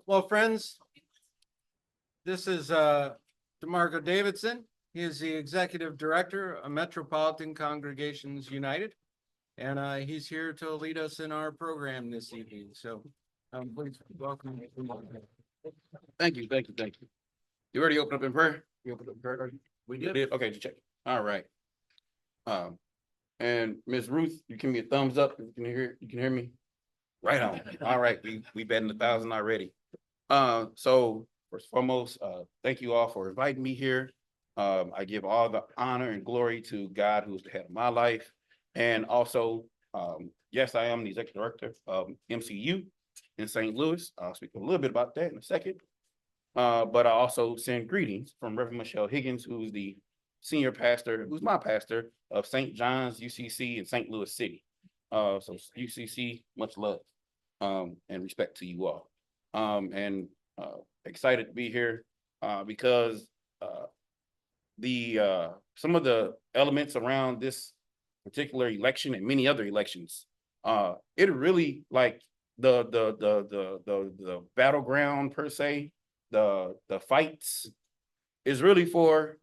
Well, friends, this is DeMarco Davidson. He is the executive director of Metropolitan Congregations United, and he's here to lead us in our program this evening. So, please welcome. Thank you. You already opened up in prayer? You opened up in prayer already? We did. Okay, just check. All right. And Ms. Ruth, you give me a thumbs up if you can hear me. Right on. All right, we betting 1,000 already. So first and foremost, thank you all for inviting me here. I give all the honor and glory to God, who's the head of my life. And also, yes, I am the executive director of MCU in St. Louis. I'll speak a little bit about that in a second. But I also send greetings from Reverend Michelle Higgins, who's the senior pastor, who's my pastor of St. John's UCC in St. Louis City. So UCC, much love and respect to you all. And excited to be here because some of the elements around this particular election and many other elections, it really like the battleground per se, the fights is really for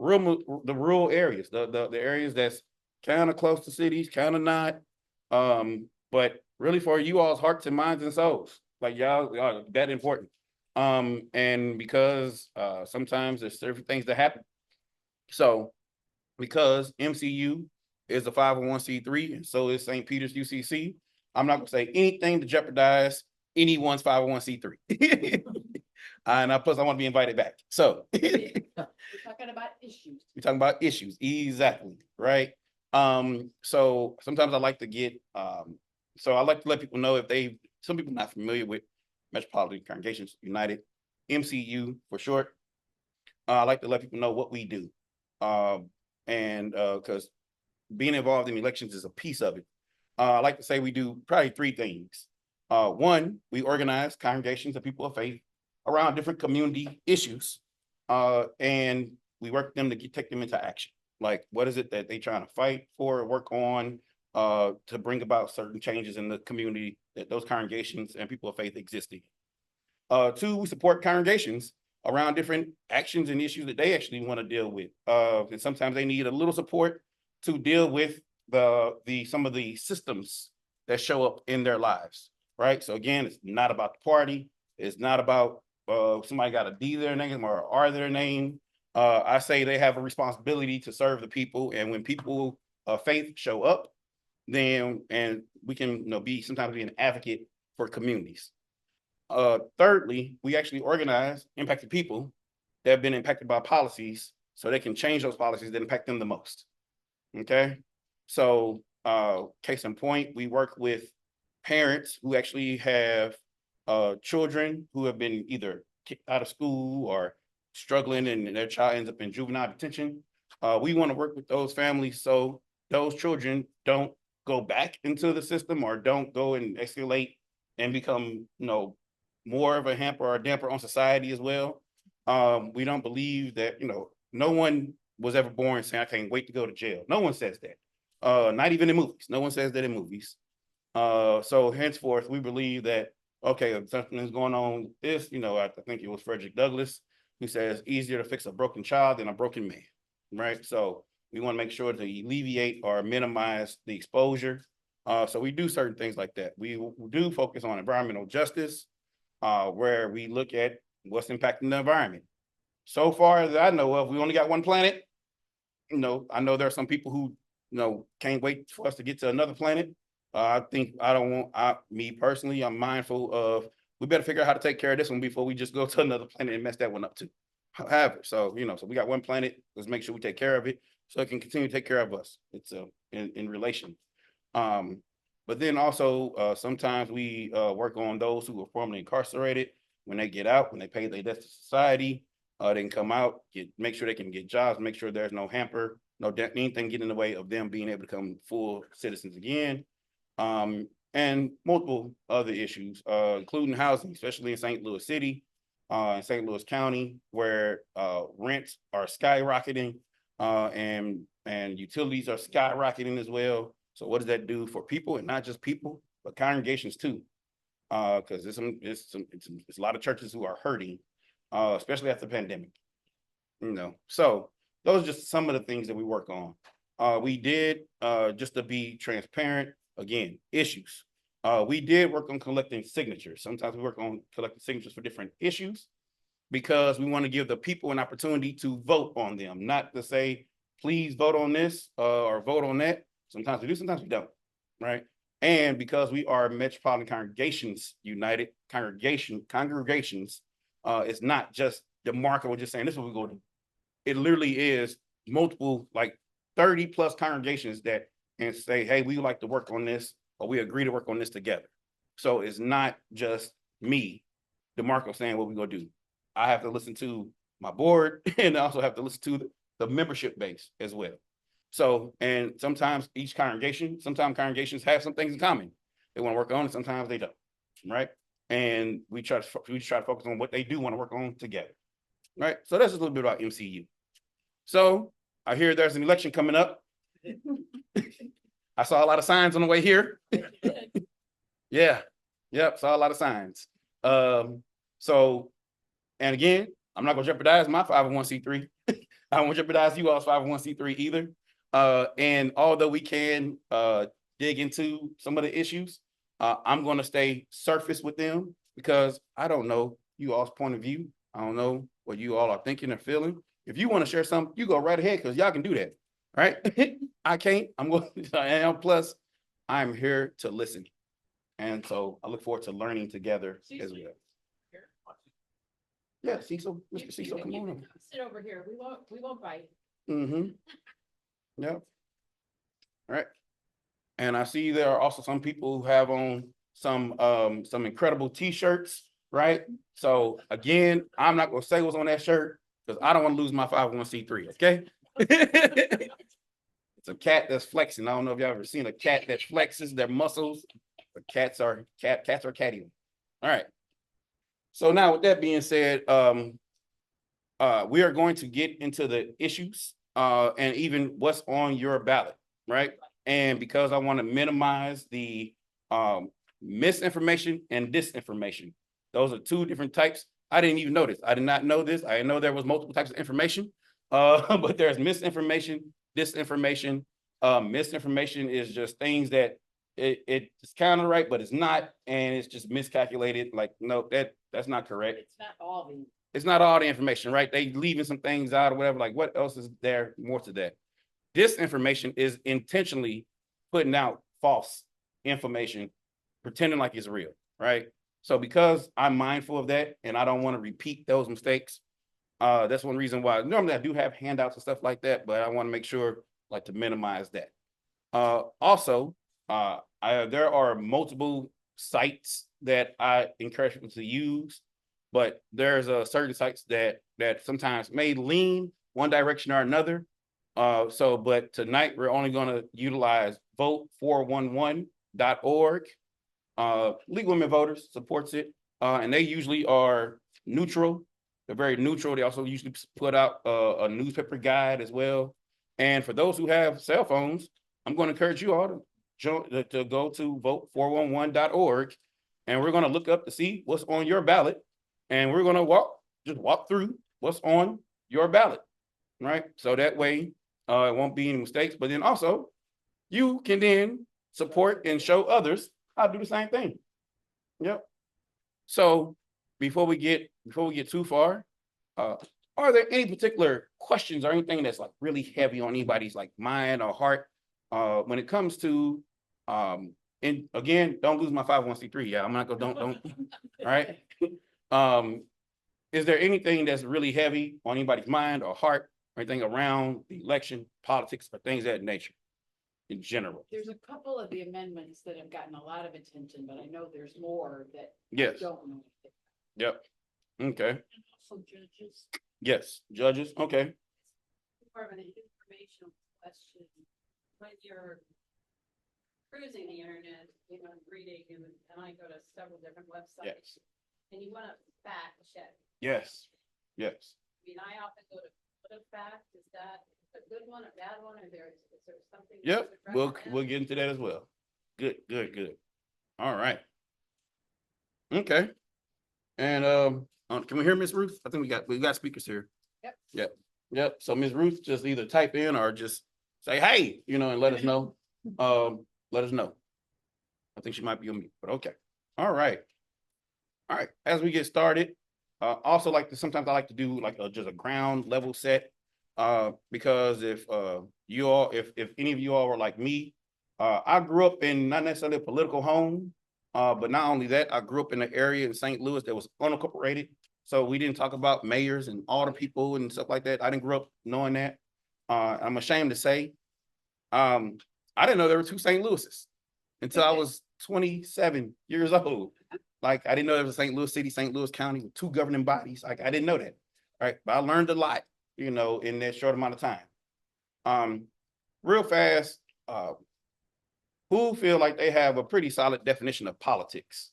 the rural areas, the areas that's kind of close to cities, kind of not, but really for you all's hearts and minds and souls, like y'all that important. And because sometimes there's certain things that happen. So because MCU is a 501c3 and so is St. Peter's UCC, I'm not gonna say anything to jeopardize anyone's 501c3. And plus I want to be invited back. So We're talking about issues. we're talking about issues, exactly, right? So sometimes I like to get so I like to let people know if some people not familiar with Metropolitan Congregations United, MCU for short. I like to let people know what we do. And because being involved in elections is a piece of it. I like to say we do probably three things. One, we organize congregations of people of faith around different community issues. And we work with them to take them into action. Like, what is it that they trying to fight for, work on, to bring about certain changes in the community that those congregations and people of faith exist in. Two, we support congregations around different actions and issues that they actually want to deal with. And sometimes they need a little support to deal with some of the systems that show up in their lives, right? So again, it's not about the party. It's not about somebody got a D their name or R their name. I say they have a responsibility to serve the people, and when people of faith show up, then and we can sometimes be an advocate for communities. Thirdly, we actually organize impacted people that have been impacted by policies so they can change those policies that impact them the most. Okay, so case in point, we work with parents who actually have children who have been either kicked out of school or struggling and their child ends up in juvenile detention. We want to work with those families so those children don't go back into the system or don't go and escalate and become, more of a hamper or a damper on society as well. We don't believe that, no one was ever born saying, I can't wait to go to jail. No one says that. Not even in movies. No one says that in movies. So henceforth, we believe that, okay, if something is going on with this, I think it was Frederick Douglass who says easier to fix a broken child than a broken man, right? So we want to make sure to alleviate or minimize the exposure. So we do certain things like that. We do focus on environmental justice, where we look at what's impacting the environment. So far as I know of, we only got one planet. I know there are some people who, can't wait for us to get to another planet. Me personally, I'm mindful of, we better figure out how to take care of this one before we just go to another planet and mess that one up too. However, so we got one planet, let's make sure we take care of it so it can continue to take care of us. It's in relation. But then also sometimes we work on those who are formerly incarcerated. When they get out, when they pay their debt to society, they can come out, make sure they can get jobs, make sure there's no hamper, anything get in the way of them being able to become full citizens again. And multiple other issues, including housing, especially in St. Louis City, in St. Louis County, where rents are skyrocketing and utilities are skyrocketing as well. So what does that do for people, and not just people, but congregations too? Because it's a lot of churches who are hurting, especially after the pandemic. So those are just some of the things that we work on. We did, just to be transparent, again, issues. We did work on collecting signatures. Sometimes we work on collecting signatures for different issues because we want to give the people an opportunity to vote on them, not to say, please vote on this or vote on that. Sometimes we do, sometimes we don't, right? And because we are Metropolitan Congregations United, congregations, it's not just DeMarco just saying, this is what we're going to do. It literally is multiple, like 30 plus congregations that and say, hey, we would like to work on this, or we agree to work on this together. So it's not just me, DeMarco, saying what we're gonna do. I have to listen to my board and I also have to listen to the membership base as well. So, and sometimes sometimes congregations have some things in common. They want to work on it, sometimes they don't, right? And we try to focus on what they do want to work on together, right? So that's just a little bit about MCU. So I hear there's an election coming up. I saw a lot of signs on the way here. Yeah, yep, saw a lot of signs. So, and again, I'm not gonna jeopardize my 501c3. I don't want to jeopardize you all's 501c3 either. And although we can dig into some of the issues, I'm gonna stay surface with them because I don't know you all's point of view. I don't know what you all are thinking or feeling. If you want to share something, you go right ahead because y'all can do that, right? I can't. I'm going. And plus, I'm here to listen, and so I look forward to learning together as well. Yeah, Cecil, Mr. Cecil, come on in. Sit over here. We won't bite. Mm-hmm. Yep. All right. And I see there are also some people who have on some incredible t-shirts, right? So again, I'm not gonna say what's on that shirt because I don't want to lose my 501c3, okay? It's a cat that's flexing. I don't know if y'all ever seen a cat that flexes their muscles, but cats are catty. All right. So now with that being said, we are going to get into the issues and even what's on your ballot, right? And because I want to minimize the misinformation and disinformation, those are two different types. I didn't even know this. I did not know this. I didn't know there was multiple types of information, but there's misinformation, disinformation. Misinformation is just things that it's kind of right, but it's not, and it's just miscalculated. Like, no, that's not correct. It's not all the information, right? They leaving some things out or whatever. Like, what else is there more to that? Disinformation is intentionally putting out false information, pretending like it's real, right? So because I'm mindful of that and I don't want to repeat those mistakes, that's one reason why normally I do have handouts and stuff like that, but I want to make sure like to minimize that. Also, there are multiple sites that I encourage people to use, but there's certain sites that sometimes may lean one direction or another. But tonight we're only going to utilize vote411.org. League Women Voters supports it, and they usually are neutral. They're very neutral. They also usually put out a newspaper guide as well. And for those who have cell phones, I'm going to encourage you all to go to vote411.org, and we're going to look up to see what's on your ballot, and we're going to walk through what's on your ballot, right? So that way it won't be any mistakes, but then also you can then support and show others how to do the same thing. Yep. So before we get too far, are there any particular questions or anything that's like really heavy on anybody's like mind or heart when it comes to and again, don't lose my 501c3. Yeah, I'm not gonna don't all right. Is there anything that's really heavy on anybody's mind or heart or anything around the election, politics, or things of that nature in general? There's a couple of the amendments that have gotten a lot of attention, but I know there's more that Yes. I don't know. Yep. Okay. And also judges. Yes. Judges. Okay. More of an informational question. When you're cruising the internet, reading, and I go to several different websites, Yes. and you want to fact check. Yes. Yes. I mean, I often go to PolitiFact. Is that a good one, a bad one, or is there something? that Yep. you would We'll recommend? get into that as well. Good. All right. Okay. And can we hear Miss Ruth? I think we got speakers here. Yep. Yep. So Miss Ruth, just either type in or just say, hey, and let us know. Let us know. I think she might be on mute, but okay. All right. All right. As we get started, also sometimes I like to do like just a ground level set. Because if any of you all were like me, I grew up in not necessarily a political home. But not only that, I grew up in an area in St. Louis that was unincorporated. So we didn't talk about mayors and all the people and stuff like that. I didn't grow up knowing that. I'm ashamed to say, I didn't know there were two St. Louis's until I was 27 years old. Like I didn't know there was a St. Louis City, St. Louis County with two governing bodies. Like I didn't know that. Right. But I learned a lot, in that short amount of time. Real fast, who feel like they have a pretty solid definition of politics?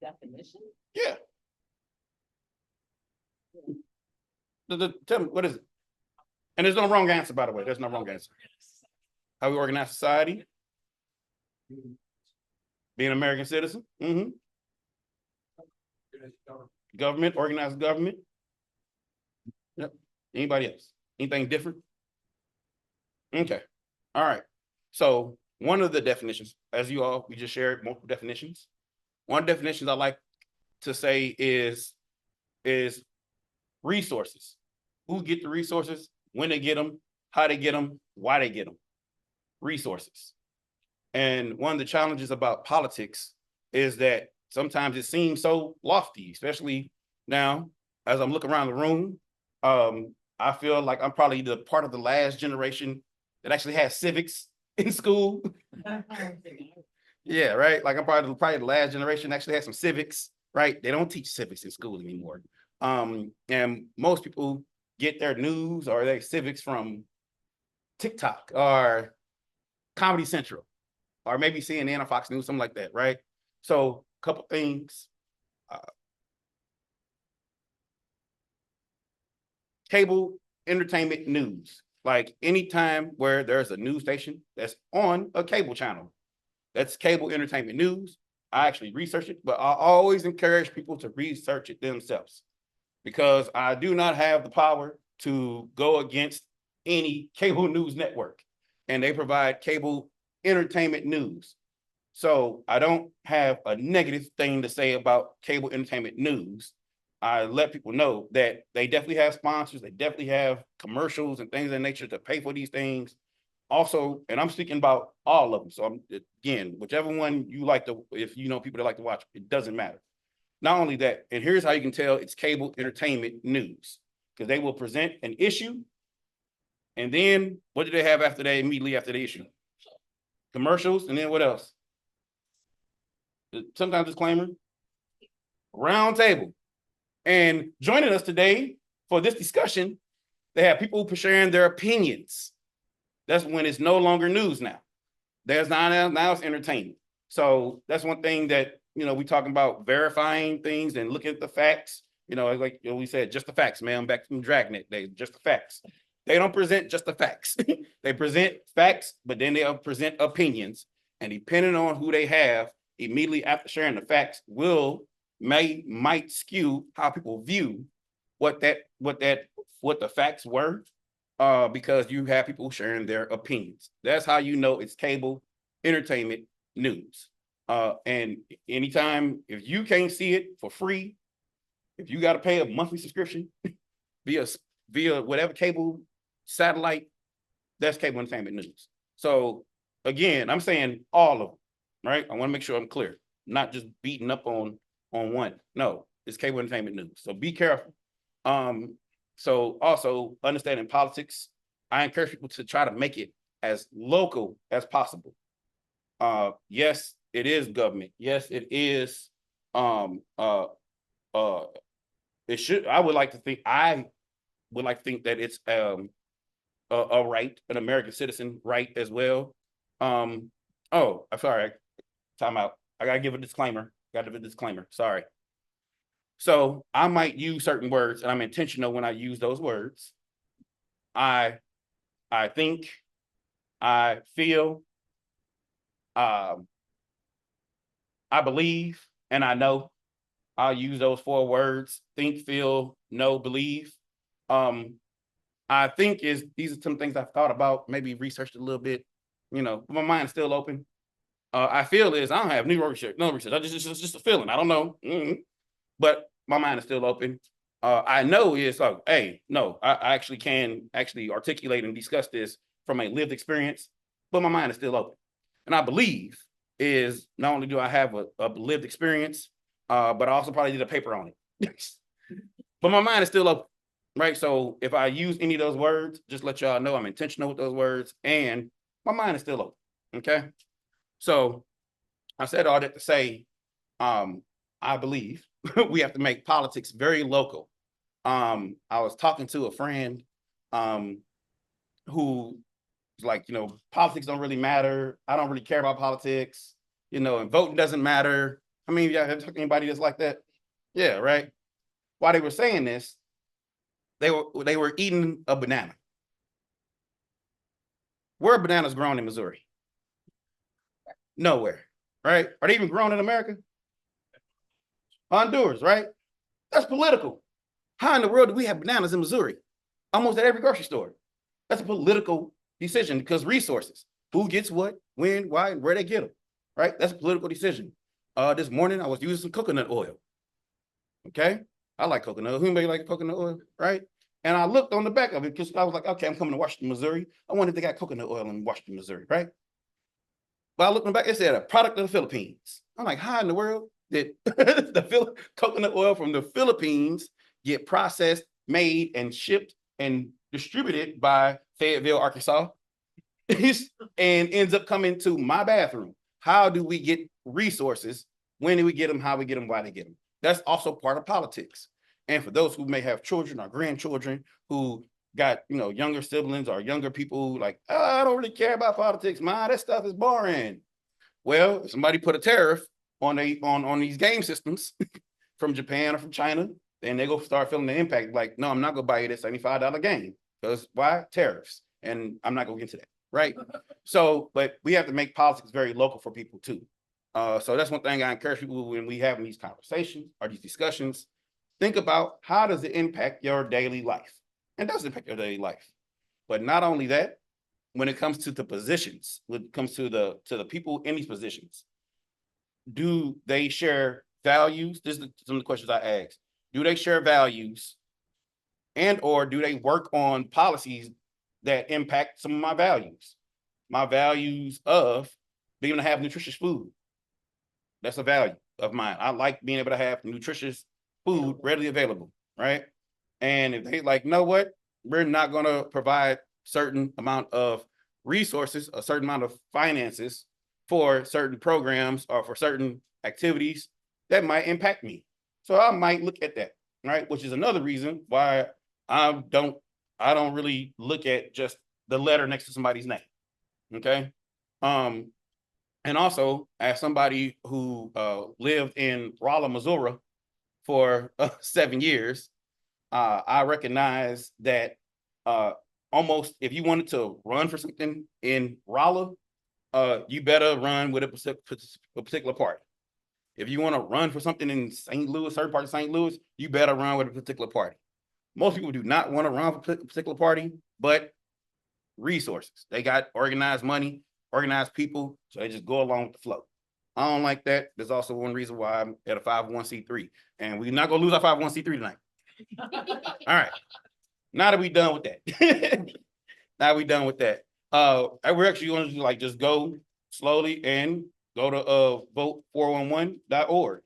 Definition? Yeah. Tell me, what is it? And there's no wrong answer, by the way. There's no wrong answer. How we organize society? Being an American citizen? Mm-hmm. Government, organized government? Yep. Anybody else? Anything different? Okay. All right. So one of the definitions, we just shared multiple definitions. One of the definitions I like to say is resources. Who get the resources, when they get them, how they get them, why they get them. Resources. And one of the challenges about politics is that sometimes it seems so lofty, especially now as I'm looking around the room. I feel like I'm probably the part of the last generation that actually has civics in school. Yeah, right. Like I'm probably the last generation that actually has some civics, right? They don't teach civics in school anymore. And most people get their news or their civics from TikTok or Comedy Central, or maybe CNN or Fox News, something like that, right? So a couple things. Cable entertainment news, like anytime where there's a news station that's on a cable channel, that's cable entertainment news. I actually research it, but I always encourage people to research it themselves because I do not have the power to go against any cable news network, and they provide cable entertainment news. So I don't have a negative thing to say about cable entertainment news. I let people know that they definitely have sponsors, they definitely have commercials and things of that nature to pay for these things. Also, and I'm speaking about all of them. So again, whichever one you like to, if you know people that like to watch, it doesn't matter. Not only that, and here's how you can tell it's cable entertainment news, because they will present an issue. And then what do they have after that, immediately after the issue? Commercials, and then what else? Sometimes disclaimer, round table. And joining us today for this discussion, they have people sharing their opinions. That's when it's no longer news now. Now it's entertainment. So that's one thing that, we talking about verifying things and looking at the facts. Like we said, just the facts, man. Back from Dragnet, just the facts. They don't present just the facts. They present facts, but then they'll present opinions. And depending on who they have, immediately after sharing the facts might skew how people view what the facts were, because you have people sharing their opinions. That's how you know it's cable entertainment news. And anytime, if you can't see it for free, if you got to pay a monthly subscription via whatever cable satellite, that's cable entertainment news. So again, I'm saying all of them, right? I want to make sure I'm clear, not just beating up on one. No, it's cable entertainment news. So be careful. So also understanding politics, I encourage people to try to make it as local as possible. Yes, it is government. Yes, it is. It should. I would like to think that it's a right, an American citizen right as well. Oh, I'm sorry. Time out. I gotta give a disclaimer. Sorry. So I might use certain words, and I'm intentional when I use those words. I think, I feel, I believe and I know. I'll use those 4 words: think, feel, know, believe. I think these are some things I've thought about, maybe researched a little bit, but my mind is still open. I feel I don't have no research. It's just a feeling. I don't know. But my mind is still open. I know is like, hey, no, I actually can articulate and discuss this from a lived experience, but my mind is still open. And I believe is not only do I have a lived experience, but I also probably did a paper on it. But my mind is still open, right? So if I use any of those words, just let y'all know I'm intentional with those words, and my mind is still open. Okay. So I said all that to say, I believe we have to make politics very local. I was talking to a friend who was like, politics don't really matter. I don't really care about politics, and voting doesn't matter. I mean, y'all have anybody that's like that? Yeah, right. While they were saying this, they were eating a banana. Where are bananas grown in Missouri? Nowhere, right? Are they even grown in America? Honduras, right? That's political. How in the world do we have bananas in Missouri? Almost at every grocery store. That's a political decision because resources. Who gets what, when, why, and where they get them, right? That's a political decision. This morning I was using some coconut oil. Okay, I like coconut oil. Anybody like coconut oil, right? And I looked on the back of it because I was like, okay, I'm coming to Washington, Missouri. I wonder if they got coconut oil in Washington, Missouri, right? But I looked on the back, it said a product of the Philippines. I'm like, how in the world did the coconut oil from the Philippines get processed, made, and shipped and distributed by Fayetteville, Arkansas, and ends up coming to my bathroom? How do we get resources? When do we get them? How we get them? Why they get them? That's also part of politics. And for those who may have children or grandchildren who got younger siblings or younger people who like, oh, I don't really care about politics, man. That stuff is boring. Well, if somebody put a tariff on these game systems from Japan or from China, then they go start feeling the impact. Like, no, I'm not gonna buy you this $75 game because why? Tariffs, and I'm not gonna get into that, right? So, but we have to make politics very local for people too. So that's one thing I encourage people when we have these conversations or these discussions. Think about how does it impact your daily life, and does impact your daily life. But not only that, when it comes to the positions, when it comes to the people in these positions, do they share values? This is some of the questions I asked. Do they share values, and or do they work on policies that impact some of my values? My values of being able to have nutritious food. That's a value of mine. I like being able to have nutritious food readily available, right? And if they like, know what, we're not going to provide certain amount of resources, a certain amount of finances for certain programs or for certain activities that might impact me. So I might look at that, right? Which is another reason why I don't really look at just the letter next to somebody's name. Okay. And also, as somebody who lived in Rolla, Missouri for 7 years, I recognize that almost if you wanted to run for something in Rolla, you better run with a particular party. If you want to run for something in St. Louis, certain part of St. Louis, you better run with a particular party. Most people do not want to run for a particular party, but resources. They got organized money, organized people, so they just go along with the flow. I don't like that. There's also one reason why I'm at a 501c3, and we're not gonna lose our 501c3 tonight. All right. Now that we done with that, we're actually going to like just go slowly and go to vote411.org.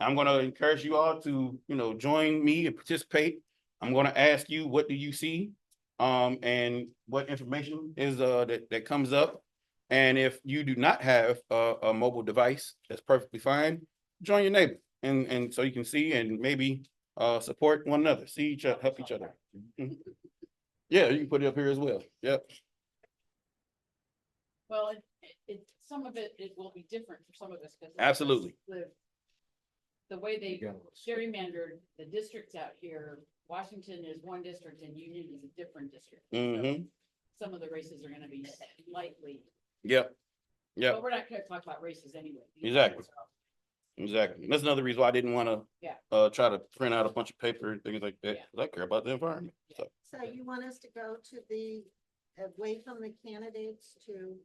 I'm going to encourage you all to join me and participate. I'm going to ask you, what do you see, and what information is that comes up. And if you do not have a mobile device, that's perfectly fine. Join your neighbor, and so you can see and maybe support one another, see each other, help each other. Yeah, you can put it up here as well. Yep. Well, some of it will be different for some of us. Absolutely. The way they gerrymandered the districts out here, Washington is one district and Union is a different district. So some of the races are gonna be slightly. Yep. But we're not gonna talk about races anyway. Exactly. Exactly. And that's another reason why I didn't wanna Yeah. try to print out a bunch of paper and things like that, Yeah. 'cause I care about the environment. So, So you want us to go to the, away from the candidates to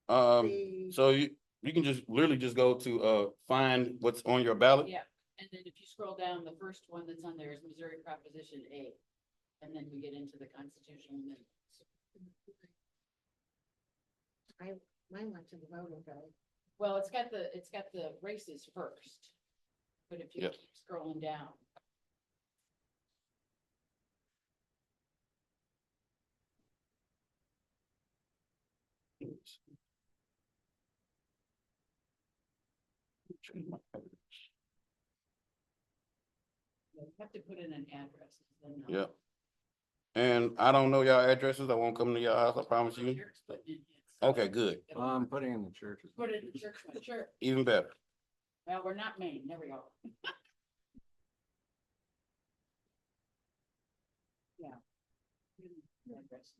the, so you can just literally just go to find what's on your ballot. Yeah, and then if you scroll down, the first one that's on there is Missouri Proposition A. And then we get into the constitutional amendments. mine went to the voting guide. Well, it's got the races first. But if you Yes. keep scrolling down, you have to put in an address. Then they'll- Yeah. And I don't know y'all addresses. I won't come to your house, I promise The you. sheriff's putting it in, so Okay, good. it'll I'm work. putting in the churches. Put it in the church, sure. Even better. Well, we're not Maine, there we go. Yeah. Address.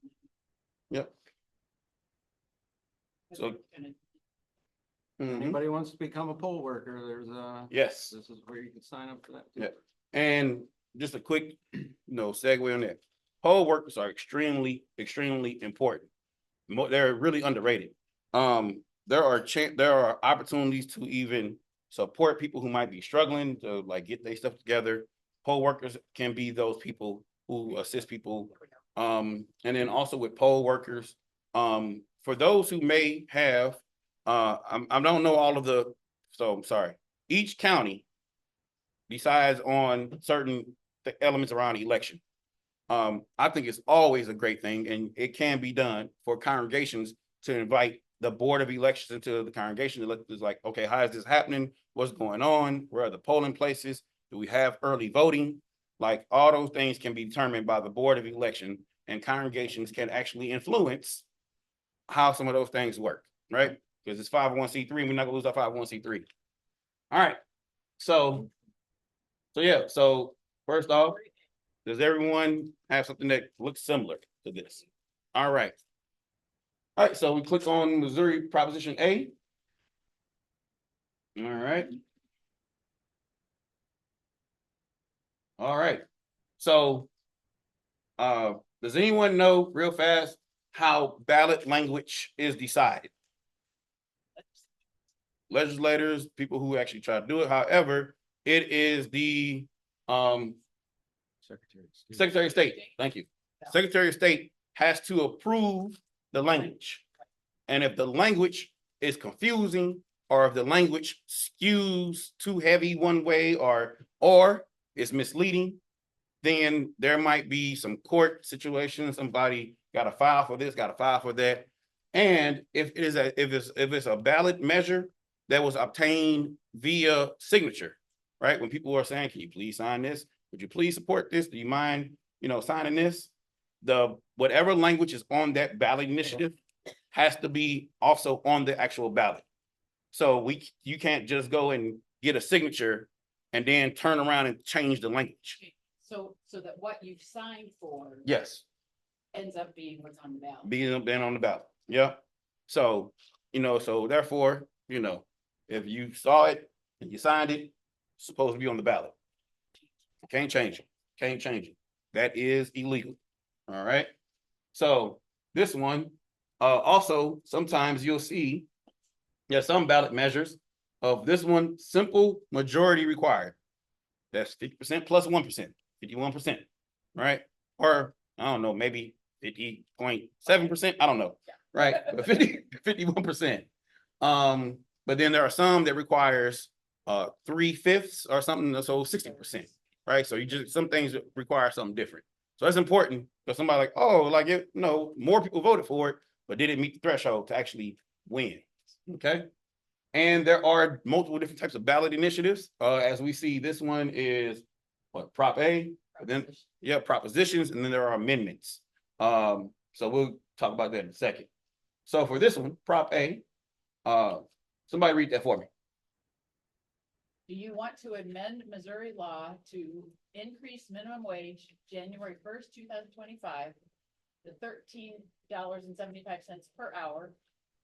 Yep. That's So- what it's gonna- Mhm. Anybody wants to become a poll worker, there's Yes. this is where you can sign up for that. too. Yeah. And just a quick, segue on that. Poll workers are extremely, extremely important. They're really underrated. There are opportunities to even support people who might be struggling to like get their stuff together. Poll workers can be those people who assist people. And then also with poll workers, for those who may have, I don't know all of so I'm sorry. Each county decides on certain elements around the election. I think it's always a great thing, and it can be done for congregations to invite the board of elections into the congregation. It's like, okay, how is this happening? What's going on? Where are the polling places? Do we have early voting? Like all those things can be determined by the board of election, and congregations can actually influence how some of those things work, right? Because it's 501c3, and we're not gonna lose our 501c3. All right, so yeah, so first off, does everyone have something that looks similar to this? All right. All right, so we click on Missouri Proposition A. All right. All right. So, does anyone know real fast how ballot language is decided? Legislators, people who actually try to do it. However, it is the Secretary of State. Secretary of State. Thank you. Secretary of State has to approve the language. And if the language is confusing, or if the language skews too heavy one way, or is misleading, then there might be some court situation. Somebody got to file for this, got to file for that. And if it's a ballot measure that was obtained via signature, right? When people are saying, "Can you please sign this? Would you please support this? Do you mind, signing this?" Whatever language is on that ballot initiative has to be also on the actual ballot. So you can't just go and get a signature and then turn around and change the language. So that what you signed for Yes, ends up being what's on the ballot. being on the ballot. Yeah. So, so therefore, if you saw it and you signed it, it's supposed to be on the ballot. Can't change it. Can't change it. That is illegal. All right. So this one, also, sometimes you'll see some ballot measures of this one, simple majority required. That's 50% plus 1%, 51%, right? Or I don't know, maybe 50.7%. I don't know. Right. But 51%. But then there are some that requires 3/5 or something, so 60%. Right. So some things require something different. So that's important because somebody like, oh, more people voted for it, but didn't meet the threshold to actually win. Okay. And there are multiple different types of ballot initiatives. As we see, this one is what, Prop A, then propositions, and then there are amendments. So we'll talk about that in a second. So for this one, Prop A, somebody read that for me. Do you want to amend Missouri law to increase minimum wage January 1st, 2025 to $13.75 per hour,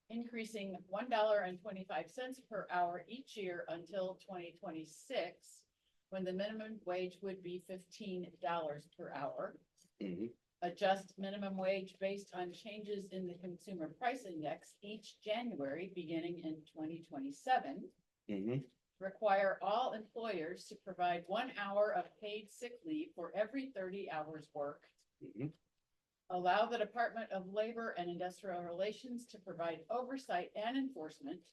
increasing $1.25 per hour each year until 2026, when the minimum wage would be $15 per hour. Mhm. Adjust minimum wage based on changes in the consumer price index each January, beginning in 2027. Mhm. Require all employers to provide 1 hour of paid sick leave for every 30 hours worked. Mhm. Allow the Department of Labor and Industrial Relations to provide oversight and enforcement.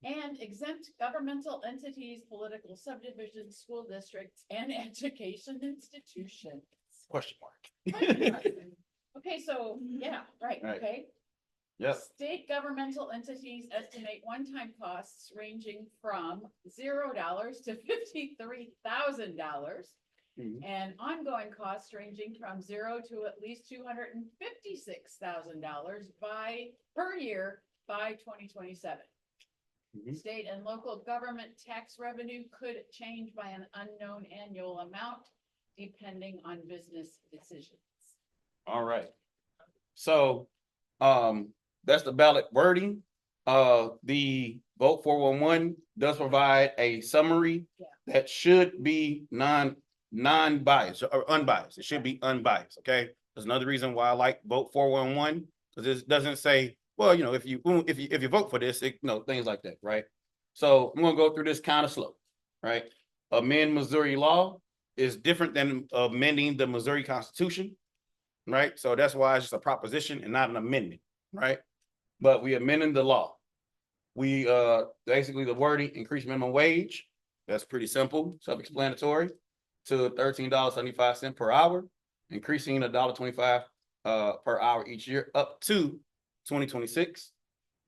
And exempt governmental entities, political subdivisions, school districts, and education institutions. Question mark. Okay, so, yeah, right, Right. okay. Yep. State governmental entities estimate one-time costs ranging from $0 to $53,000. Mhm. And ongoing costs ranging from 0 to at least $256,000 per year by 2027. Mhm. State and local government tax revenue could change by an unknown annual amount depending on business decisions. All right. So, that's the ballot wording. The vote 411 does provide a summary Yeah. that should be non-biased or unbiased. It should be unbiased. Okay. There's another reason why I like vote 411, because it doesn't say, well, if you vote for this, things like that, right? So I'm gonna go through this kind of slow, right? Amend Missouri law is different than amending the Missouri Constitution, right? So that's why it's just a proposition and not an amendment, right? But we amending the law. We basically the wording increase minimum wage. That's pretty simple, self-explanatory, to $13.75 per hour, increasing $1.25 per hour each year up to 2026.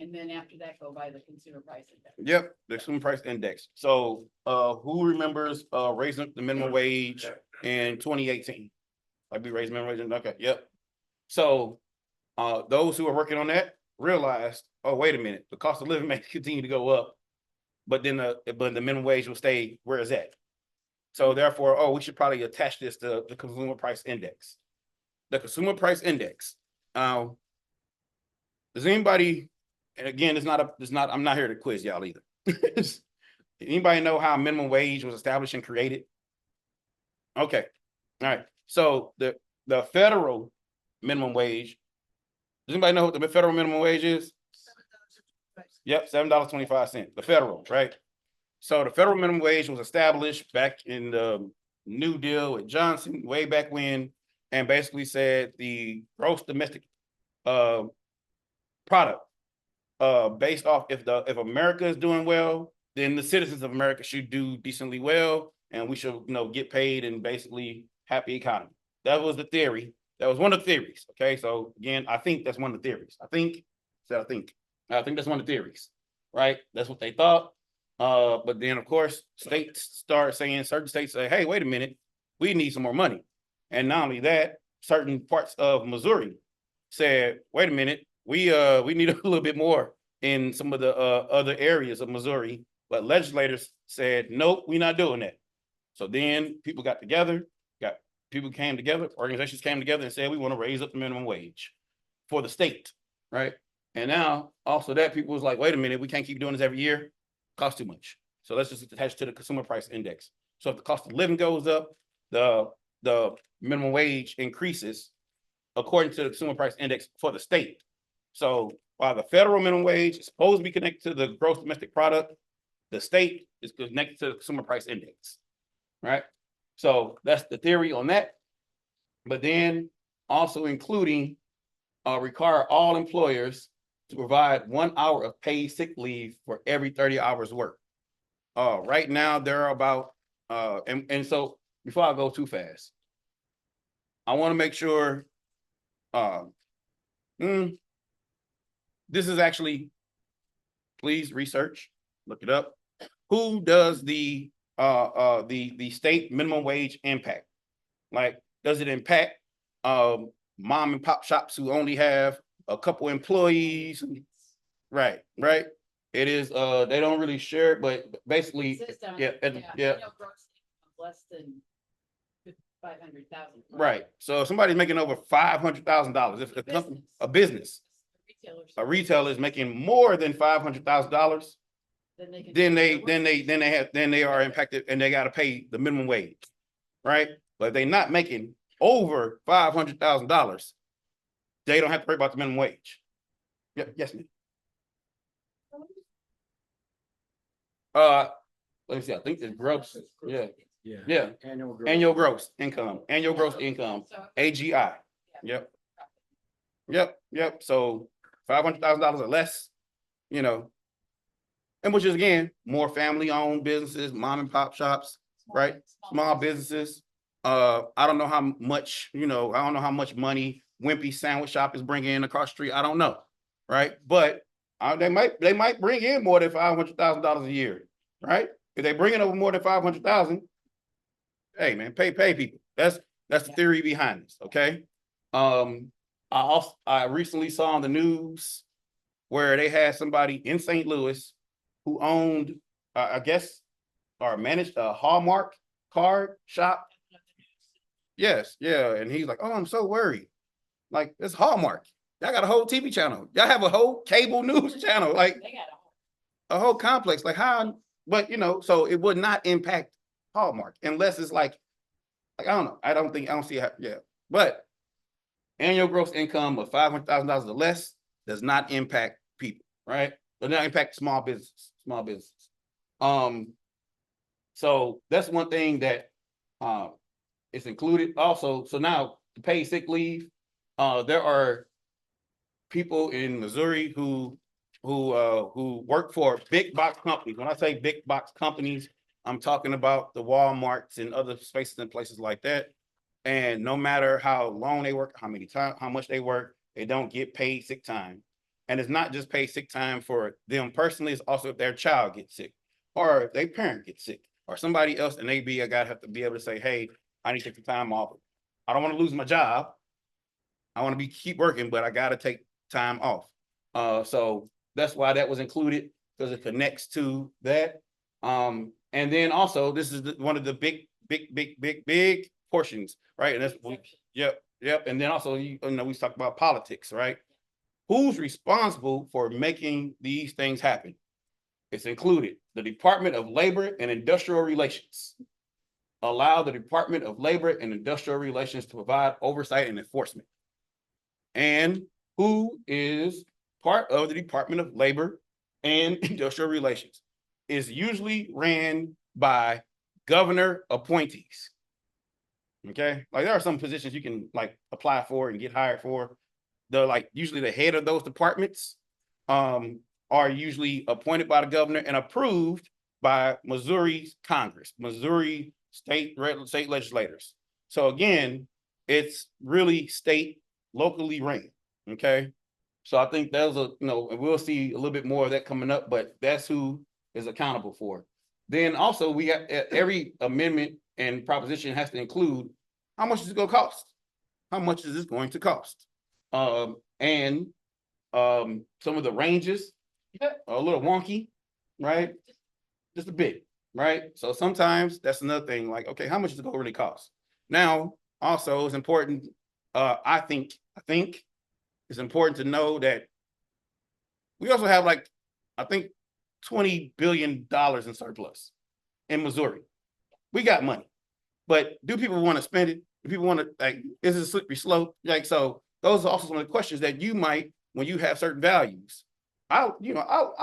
And then after that, go by the consumer price index. Yep, the consumer price index. So who remembers raising the minimum wage in 2018? Like we raised minimum wage, okay, yep. So those who are working on that realized, oh, wait a minute, the cost of living may continue to go up, but then the minimum wage will stay where it's at. So therefore, we should probably attach this to the consumer price index. The consumer price index. Does anybody, and again, I'm not here to quiz y'all either. Anybody know how minimum wage was established and created? Okay. All right. So the federal minimum wage. Does anybody know what the federal minimum wage is? Yep, $7.25. The federal, right? So the federal minimum wage was established back in the New Deal with Johnson way back when, and basically said the gross domestic product based off if America is doing well, then the citizens of America should do decently well, and we should get paid and basically happy economy. That was the theory. That was one of the theories. Okay, so again, I think that's one of the theories. I think that's one of the theories, right? That's what they thought. But then of course, states start saying, certain states say, hey, wait a minute, we need some more money. And not only that, certain parts of Missouri said, wait a minute, we need a little bit more in some of the other areas of Missouri. But legislators said, nope, we're not doing that. So then people got together, organizations came together and said, we want to raise up the minimum wage for the state, right? And now also that people was like, wait a minute, we can't keep doing this every year. Costs too much. So let's just attach to the consumer price index. So if the cost of living goes up, the minimum wage increases according to the consumer price index for the state. So while the federal minimum wage is supposed to be connected to the gross domestic product, the state is connected to the consumer price index, right? So that's the theory on that. But then also including require all employers to provide 1 hour of paid sick leave for every 30 hours work. Right now there are about and so before I go too fast, I want to make sure this is actually, please research, look it up. Who does the state minimum wage impact? Like, does it impact mom and pop shops who only have a couple employees? Right. It is they don't really share it, but basically, yeah. Less than 500,000. Right. So if somebody's making over $500,000, if a company, a business, a retailer is making more than $500,000, then they are impacted and they got to pay the minimum wage, right? But if they're not making over $500,000, they don't have to worry about the minimum wage. Yep, yes, ma'am. Let me see. I think it's gross. Yeah, yeah. Annual gross income. AGI. Yep. So $500,000 or less, you know, and which is again more family-owned businesses, mom and pop shops, right? Small businesses. I don't know how much, I don't know how much money Wimpy Sandwich Shop is bringing in across the street. I don't know, right? But they might bring in more than $500,000 a year, right? If they bring in over more than 500,000, hey man, pay people. That's the theory behind this. Okay. I recently saw on the news where they had somebody in St. Louis who owned, I guess, or managed a Hallmark card shop. Yes, yeah, and he's like, "Oh, I'm so worried. Like, it's Hallmark. Y'all got a whole TV channel. Y'all have a whole cable news channel, like a whole complex. Like how?" But so it would not impact Hallmark unless it's like I don't know. I don't see how. Yeah, but annual gross income of $500,000 or less does not impact people, right? Does not impact small businesses. So that's one thing that is included. Also, so now to pay sick leave, there are people in Missouri who work for big box companies. When I say big box companies, I'm talking about the Walmarts and other spaces and places like that. And no matter how long they work, how much they work, they don't get paid sick time. And it's not just paid sick time for them personally, it's also if their child gets sick or if their parent gets sick or somebody else, and I gotta have to be able to say, hey, I need to take the time off. I don't want to lose my job. I want to keep working, but I gotta take time off. So that's why that was included, because it connects to that. And then also this is one of the big portions, right? And that's yep. And then also we talk about politics, right? Who's responsible for making these things happen? It's included the Department of Labor and Industrial Relations. Allow the Department of Labor and Industrial Relations to provide oversight and enforcement. And who is part of the Department of Labor and Industrial Relations is usually ran by governor appointees. Okay, like there are some positions you can like apply for and get hired for. Usually the head of those departments are usually appointed by the governor and approved by Missouri's Congress, Missouri state legislators. So again, it's really locally ran. Okay, so I think there's and we'll see a little bit more of that coming up, but that's who is accountable for it. Then also we got every amendment and proposition has to include how much is it going to cost? How much is this going to cost? And some of the ranges are a little wonky, right? Just a bit, right? So sometimes that's another thing, like, okay, how much is it going to really cost? Now, also it's important, I think it's important to know that we also have I think $20 billion in surplus in Missouri. We got money, but do people want to spend it? Do people want to, is it a slippery slope? So those are also some of the questions that you might, when you have certain values, I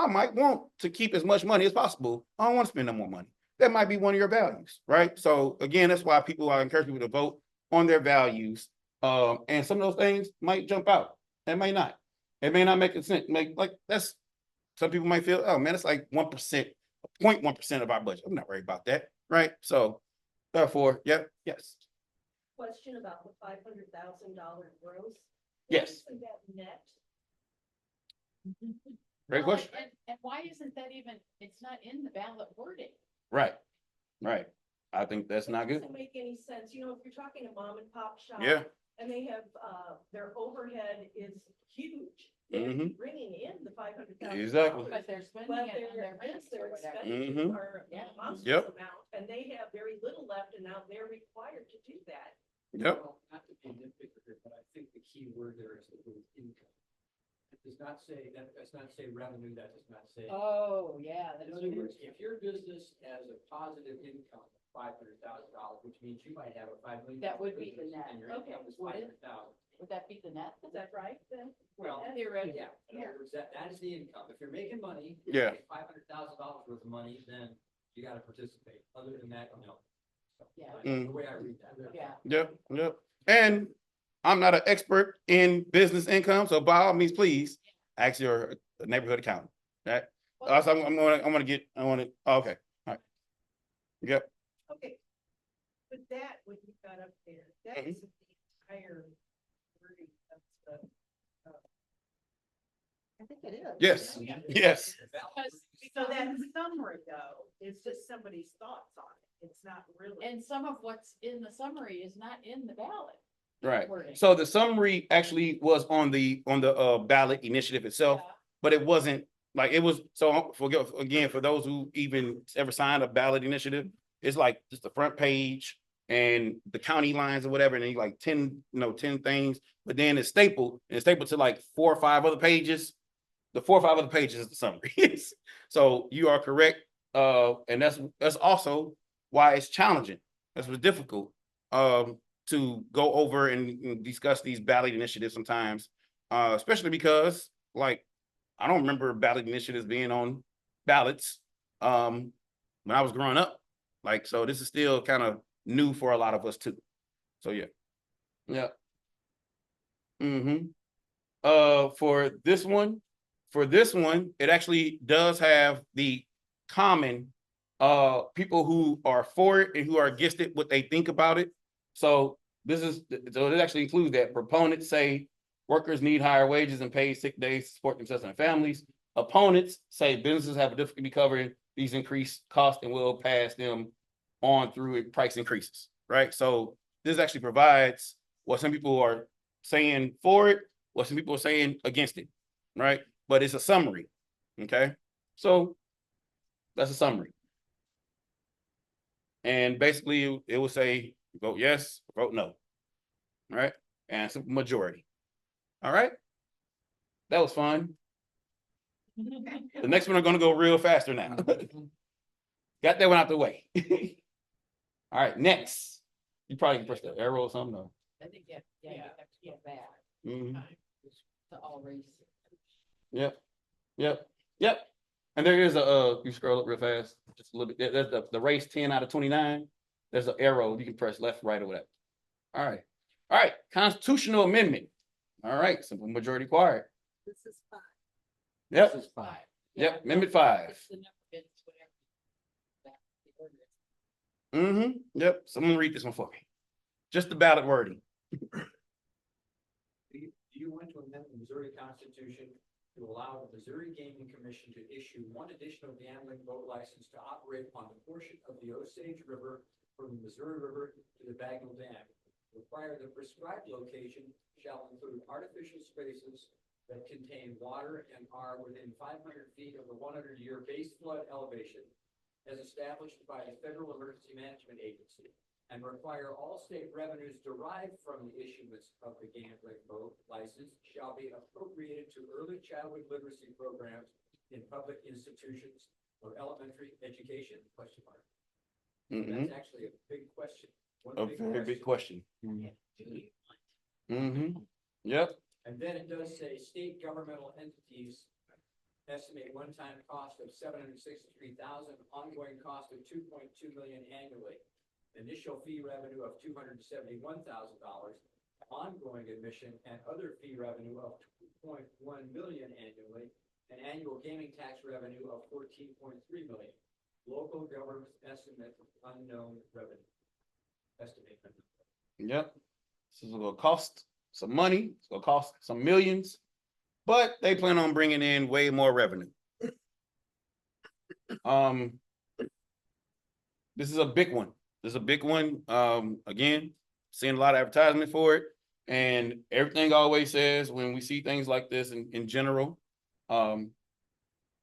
might want to keep as much money as possible. I don't want to spend no more money. That might be one of your values, right? So again, that's why I encourage people to vote on their values. And some of those things might jump out. It may not. It may not make sense. That's, some people might feel, oh man, it's like 1%, 0.1% of our budget. I'm not worried about that, right? So therefore, yes. Question about the $500,000 gross. Yes. Isn't that net? Great question. And why isn't that even, it's not in the ballot wording? Right. I think that's not good. Doesn't make any sense. If you're talking a mom and pop shop. Yeah. And they have, their overhead is huge. They're bringing in the $500,000. Exactly. But they're spending But it on their rents or their whatever. expenses are a monstrous Yep. amount, and they have very little left, and now they're required to do that. Yep. Well, not to be nitpicky, but I think the key word there is the word income. does not say, that does not say revenue, that does not say. Oh, yeah, In that's other true. words, if your business has a positive income of $500,000, which means you might have a $5 million. That would be the business net. And your Okay, income is would it? 500,000. Would that be the net? Is that right then? Well, Theoretically. yeah, in other words, that is the income. If you're making money. Yeah. $500,000 worth of money, then you gotta participate. Other than that, no. So, Yeah. that's the way I read that. Yeah. Yep, yep. And I'm not an expert in business income, so by all means, please ask your neighborhood accountant. Right? Also, I'm gonna get, okay, all right. Yep, Okay. But that, what you got up there, that Mhm. isn't the entire wording of the. I think it is. yes, yes. So that summary though, is just somebody's thoughts on it. It's not really. And some of what's in the summary is not in the ballot. Right. wording. So the summary actually was on the ballot initiative itself, Yeah. but it wasn't like it was. So forget again for those who even ever signed a ballot initiative, it's like just the front page and the county lines or whatever, and then like 10 things, but then it's stapled to like 4 or 5 other pages. The 4 or 5 other pages is the summary. So you are correct. And that's also why it's challenging. That's what's difficult. To go over and discuss these ballot initiatives sometimes, especially because like I don't remember ballot initiatives being on ballots when I was growing up. Like, so this is still kind of new for a lot of us too. So yeah. Yeah. For this one, it actually does have the common people who are for it and who are against it, what they think about it. So it actually includes that proponents say workers need higher wages and paid sick days to support themselves and their families. Opponents say businesses have a difficulty covering these increased costs and will pass them on through price increases, right? So this actually provides what some people are saying for it, what some people are saying against it, right? But it's a summary, okay? So that's a summary. And basically it will say vote yes, vote no, right? And simple majority. All right. That was fun. The next one I'm gonna go real faster now. Got that one out the way. All right, next. You probably can press the arrow or something. Though. I think, yeah, you have to get back Mhm. to all races. Yep. And there is you scroll up real fast, just a little bit. There's the race 10 out of 29. There's an arrow you can press left, right, or whatever. All right. Constitutional amendment. All right, simple majority required. This is 5. Yep. This is 5. Yep, Amendment 5. It's the number, it's whatever. Back to the ordinance. Yep. Someone read this one for me. Just the ballot wording. Do you want to amend the Missouri Constitution to allow the Missouri Gaming Commission to issue one additional gambling boat license to operate on the portion of the Osage River from the Missouri River to the Bagnell Dam? Require the prescribed location shall include artificial spaces that contain water and are within 500 feet of the 100-year base flood elevation as established by the Federal Emergency Management Agency, and require all state revenues derived from the issuance of the gambling boat license shall be appropriated to early childhood literacy programs in public institutions of elementary education, question mark. So that's actually a big question. A very big question. Yep. And then it does say state governmental entities estimate one-time cost of $763,000, ongoing cost of $2.2 million annually. Initial fee revenue of $271,000, ongoing admission and other fee revenue of $2.1 million annually, and annual gaming tax revenue of $14.3 million. Local government estimate unknown revenue. Estimate. Yep. This is gonna cost some money. It's gonna cost some millions, but they plan on bringing in way more revenue. This is a big one. Again, seeing a lot of advertisement for it, and everything always says when we see things like this in general,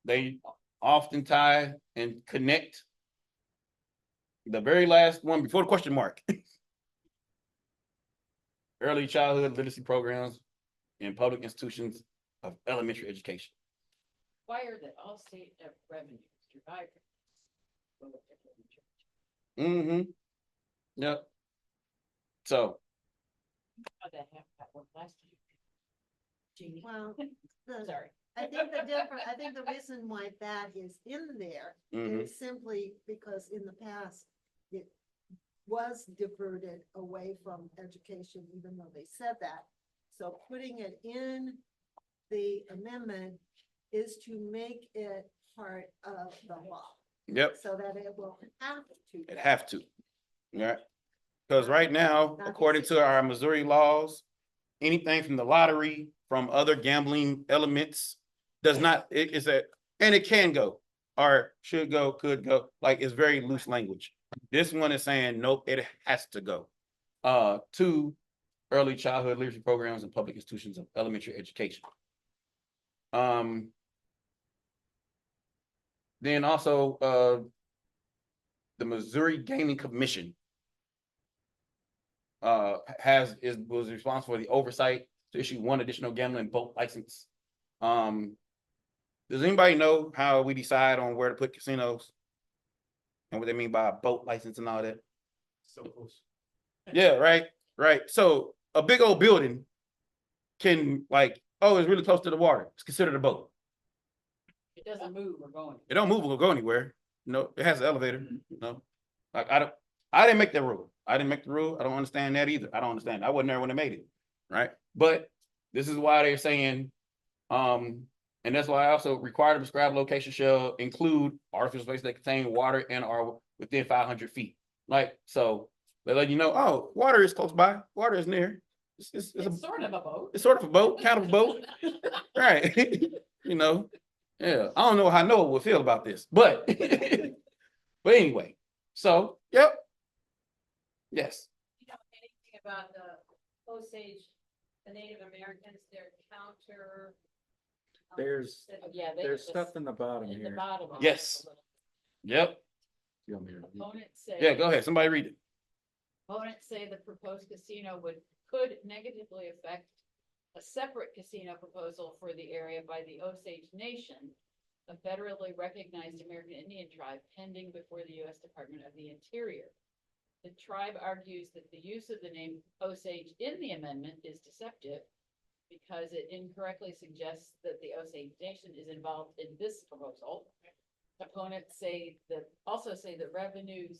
they often tie and connect the very last one before the question mark. Early childhood literacy programs in public institutions of elementary education. Require that all state revenues derived from Mm-hmm. Yep. So, how that happened that one last year. Jeannie, Well, sorry. I think the reason why that is in there mhm, is simply because in the past, it was diverted away from education, even though they said that. So putting it in the amendment is to make it part of the law, yep, so that it will have to. it have to. Yeah. Because right now, according to our Missouri laws, anything from the lottery, from other gambling elements, does not, it is a, and it can go, or should go, could go, like, it's very loose language. This one is saying, nope, it has to go. To early childhood literacy programs and public institutions of elementary education. Then also, the Missouri Gaming Commission was responsible for the oversight to issue one additional gambling boat license. Does anybody know how we decide on where to put casinos? And what they mean by a boat license and all that? So close. Yeah, right. So a big old building can, like, oh, it's really close to the water. It's considered a boat. It doesn't move or going. It don't move or go anywhere. No, it has an elevator. No, like I didn't make that rule. I didn't make the rule. I don't understand that either. I don't understand. I wasn't there when they made it, right? But this is why they're saying, and that's why I also require the prescribed location shall include artificial spaces that contain water and are within 500 feet. Like, so they let you know, oh, water is close by. Water is near. It's Sort of a boat. It's sort of a boat, kind of a boat, right? You know, yeah. I don't know how Noah would feel about this, but but anyway. So, yep. Yes. You know anything about the Osage, the Native Americans, their counter? There's- Yeah. There's stuff in the bottom in the here. bottom. Yes. Yep. You want me to read? Opponents say. Yeah. Go ahead. Somebody read it. Opponents say the proposed casino could negatively affect a separate casino proposal for the area by the Osage Nation, a federally recognized American Indian tribe pending before the U.S. Department of the Interior. The tribe argues that the use of the name Osage in the amendment is deceptive because it incorrectly suggests that the Osage Nation is involved in this proposal. Opponents also say that revenues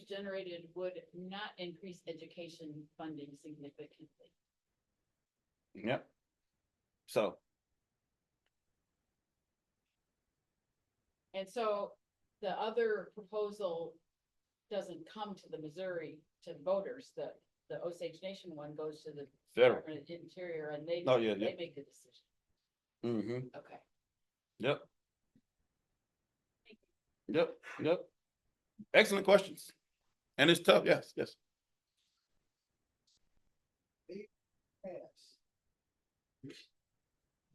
generated would not increase education funding significantly. Yep. So, And so the other proposal doesn't come to the Missouri, to voters. The Osage Nation one goes to the federal. Department of Interior and they Oh, yeah, they yeah. make the decision. Mm-hmm. Okay. Yep. Yep. Excellent questions. And it's tough. Yes.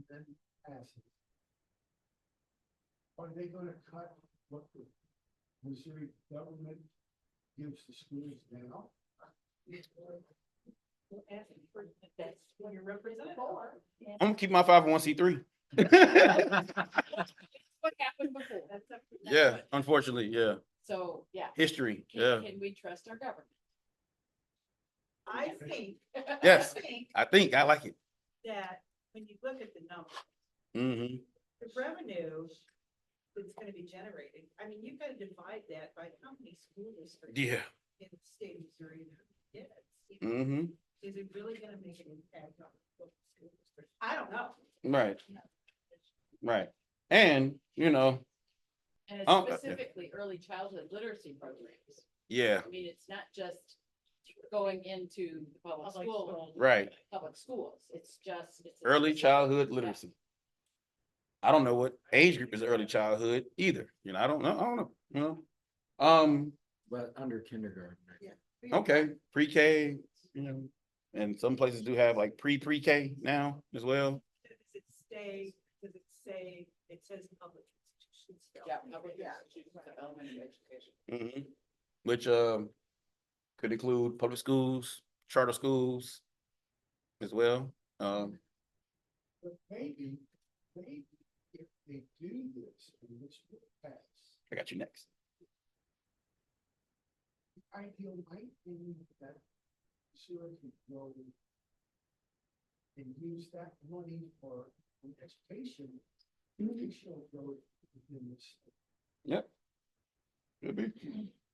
Then pass it. Are they gonna cut what the Missouri government gives the schools now? That's what you're represented for. I'm gonna keep my 501c3. What happened before. Yeah, unfortunately, yeah. So, yeah. History, yeah. Can we trust our government? I think. Yes. I think I like it. that when you look at the numbers, Mm-hmm. the revenue that's gonna be generated, I mean, you've gotta divide that by how many school districts. Yeah. In the state of Missouri. Yes. Mm-hmm. Is it really gonna make an impact on the school district? I don't know. Right. And, And Oh, it's yeah. specifically early childhood literacy programs. yeah, I mean, it's not just going into the public school. right. Public schools, it's Early childhood literacy. I don't know what age group is early childhood either. I don't know. But under kindergarten. right? Okay, pre-K, and some places do have like pre-K now as well. Does it say, it says public institutions still? Yeah, public Yeah. institutions of elementary education. Mm-hmm. Which could include public schools, charter schools as well. But maybe if they do this, and this will pass, I got you next. the ideal might be that Missouri could go and use that money for an education, educational growth within this. Yep. Could be,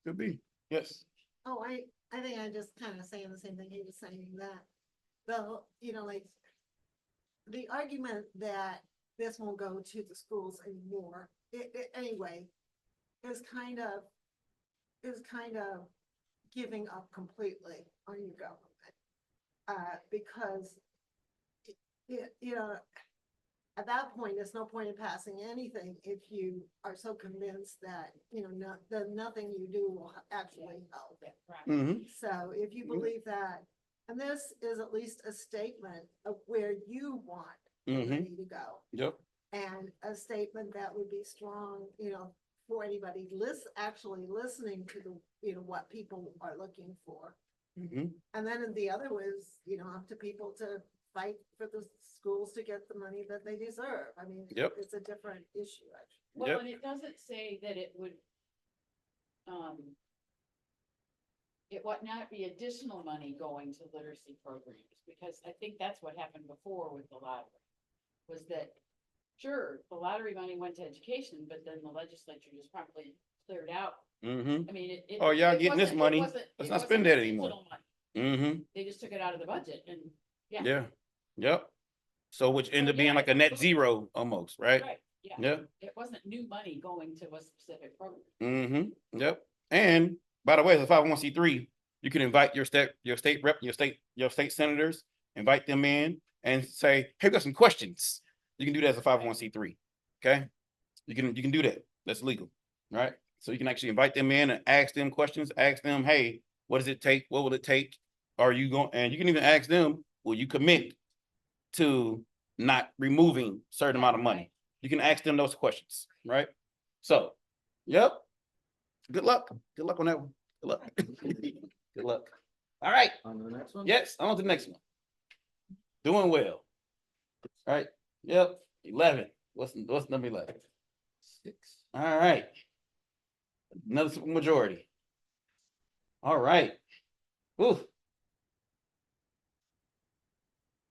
could be, yes. Oh, I think I'm just kind of saying the same thing he was saying, that, well, you know, like, the argument that this won't go to the schools anymore, anyway, is kind of giving up completely on your government. Because, you know, at that point, there's no point in passing anything if you are so convinced that, you know, that nothing you do will actually help. Mm-hmm. So if you believe that, and this is at least a statement of where you want the Mhm. money to go. Yep. And a statement that would be strong, you know, for anybody actually listening to the, you know, what people are looking for. Mm-hmm. And then the other was, you know, up to people to fight for the schools to get the money that they deserve. I mean, Yep. it's a different issue, actually. Well, Yep. and it doesn't say that it would, it would not be additional money going to literacy programs, because I think that's what happened before with the lottery. Was that, sure, the lottery money went to education, but then the legislature just promptly cleared out. Mm-hmm. I mean, it. Oh, y'all it getting this wasn't- it money. wasn't- Let's it not wasn't spend that anymore. additional money. Mm-hmm. They just took it out of the budget and, yeah. Yeah. Yep. So which ended up yeah, being like a net absolutely. zero almost, right? Right, yeah. Yeah. It wasn't new money going to a specific program. Mm-hmm. Yep. And by the way, as a 501c3, you can invite your state rep, your state senators, invite them in and say, hey, we got some questions. You can do that as a 501c3. Okay. You can do that. That's legal. Right. So you can actually invite them in and ask them questions, ask them, hey, what does it take? What will it take? Are you going? And you can even ask them, will you commit to not removing certain amount of money? You can ask them those questions, right? So, yep. Good luck. Good luck on that one. Good luck. Good luck. All right. On to the next one. Yes, on to the next one. Doing well. All right. Yep. 11. What's number 11? 6. All right. Another super majority. All right. Ooh.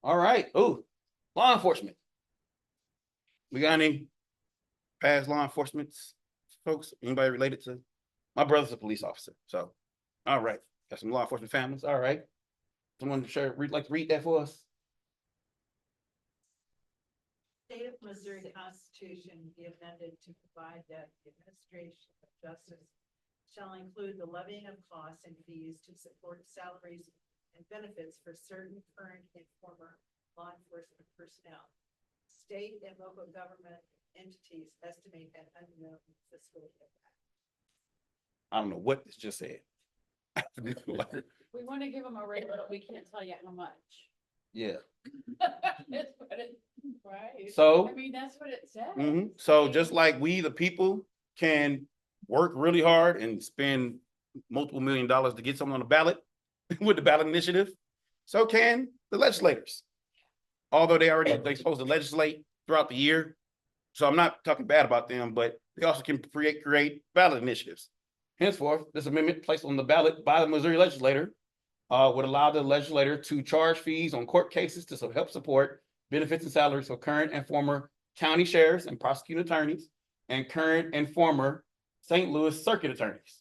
All right. Ooh. Law enforcement. We got any past law enforcement folks? Anybody related to? My brother's a police officer. So, all right. Got some law enforcement families. All right. Someone like to read that for us? State of Missouri Constitution be amended to provide that the administration of justice shall include the levying of costs and fees to support salaries and benefits for certain current and former law enforcement personnel. State and local government entities estimate an unknown fiscal impact. I don't know what this just said. We want to give them a rate, but we can't tell you how much. Yeah. That's what it, right? So, I mean, that's what it says. so just like we, the people, can work really hard and spend multiple $1 million to get someone on the ballot with the ballot initiative, so can the legislators. Although they're supposed to legislate throughout the year. So I'm not talking bad about them, but they also can create ballot initiatives. Henceforth, this amendment placed on the ballot by the Missouri legislator would allow the legislator to charge fees on court cases to help support benefits and salaries for current and former county sheriffs and prosecuting attorneys and current and former St. Louis circuit attorneys.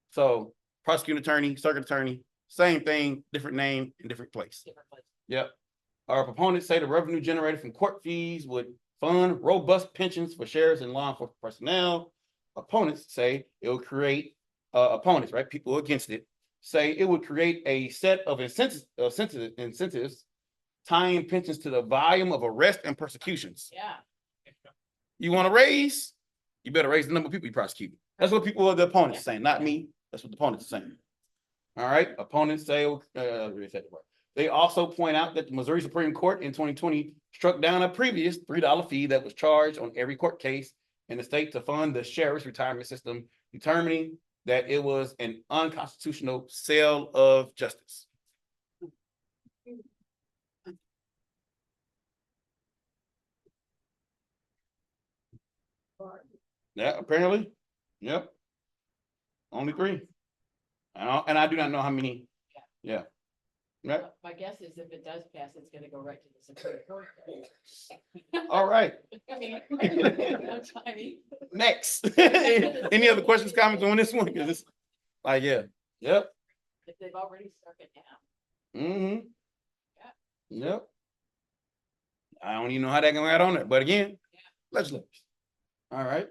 So prosecuting attorney, circuit attorney, same thing, different name in different place. Different place. Yep. Our proponents say the revenue generated from court fees would fund robust pensions for sheriffs and law enforcement personnel. Opponents say it will create, opponents, right? People against it say it would create a set of incentives tying pensions to the volume of arrests and persecutions. Yeah. You want to raise? You better raise the number of people you prosecute. That's what people are the opponents saying, not me. That's what the opponents are saying. All right. Opponents say, they also point out that the Missouri Supreme Court in 2020 struck down a previous $3 fee that was charged on every court case in the state to fund the sheriff's retirement system, determining that it was an unconstitutional sale of justice. Yeah, apparently. Yep. Only 3. And I do not know how many. Yeah. Right. My guess is if it does pass, it's gonna go right to the Supreme Court. All right. I mean, no timing. Next. Any other questions, comments on this one? Cause it's like, yeah. Yep. If they've already struck it down. Mm-hmm. Yep. I don't even know how that can add on there, but again, legislators. All right.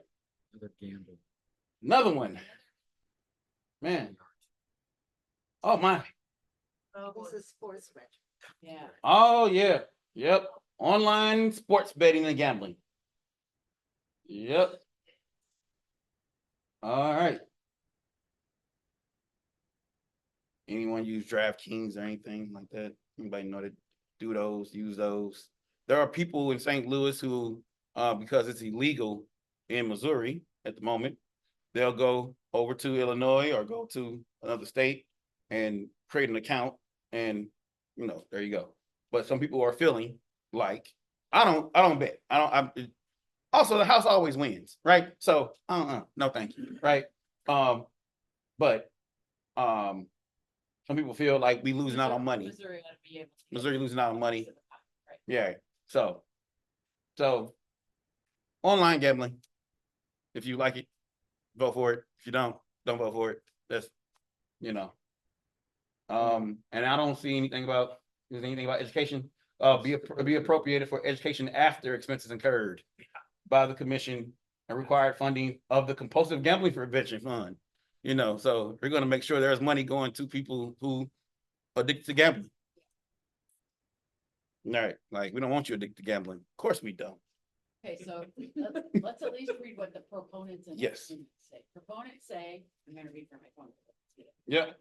Another gamble. Another one. Man. Oh my. This is sports reg. Yeah. Oh yeah. Yep. Online sports betting and gambling. Yep. All right. Anyone use DraftKings or anything like that? Anybody know to do those, use those? There are people in St. Louis who, because it's illegal in Missouri at the moment, they'll go over to Illinois or go to another state and create an account, and there you go. But some people are feeling like I don't bet. Also the house always wins, right? So no thank you, right? But some people feel like we losing out on money. Missouri ought to be able to get Missouri losing out on money. right. Yeah. So online gambling. If you like it, vote for it. If you don't vote for it. That's and I don't see anything about education. Be appropriated for education after expenses incurred by the commission and required funding of the compulsive gambling prevention fund. So we're going to make sure there's money going to people who are addicted to gambling. All right, like we don't want you addicted to gambling. Of course we don't. Okay, so let's at least read what the proponents and Yes. opponents say. Proponents say, I'm gonna read from my phone. Yeah.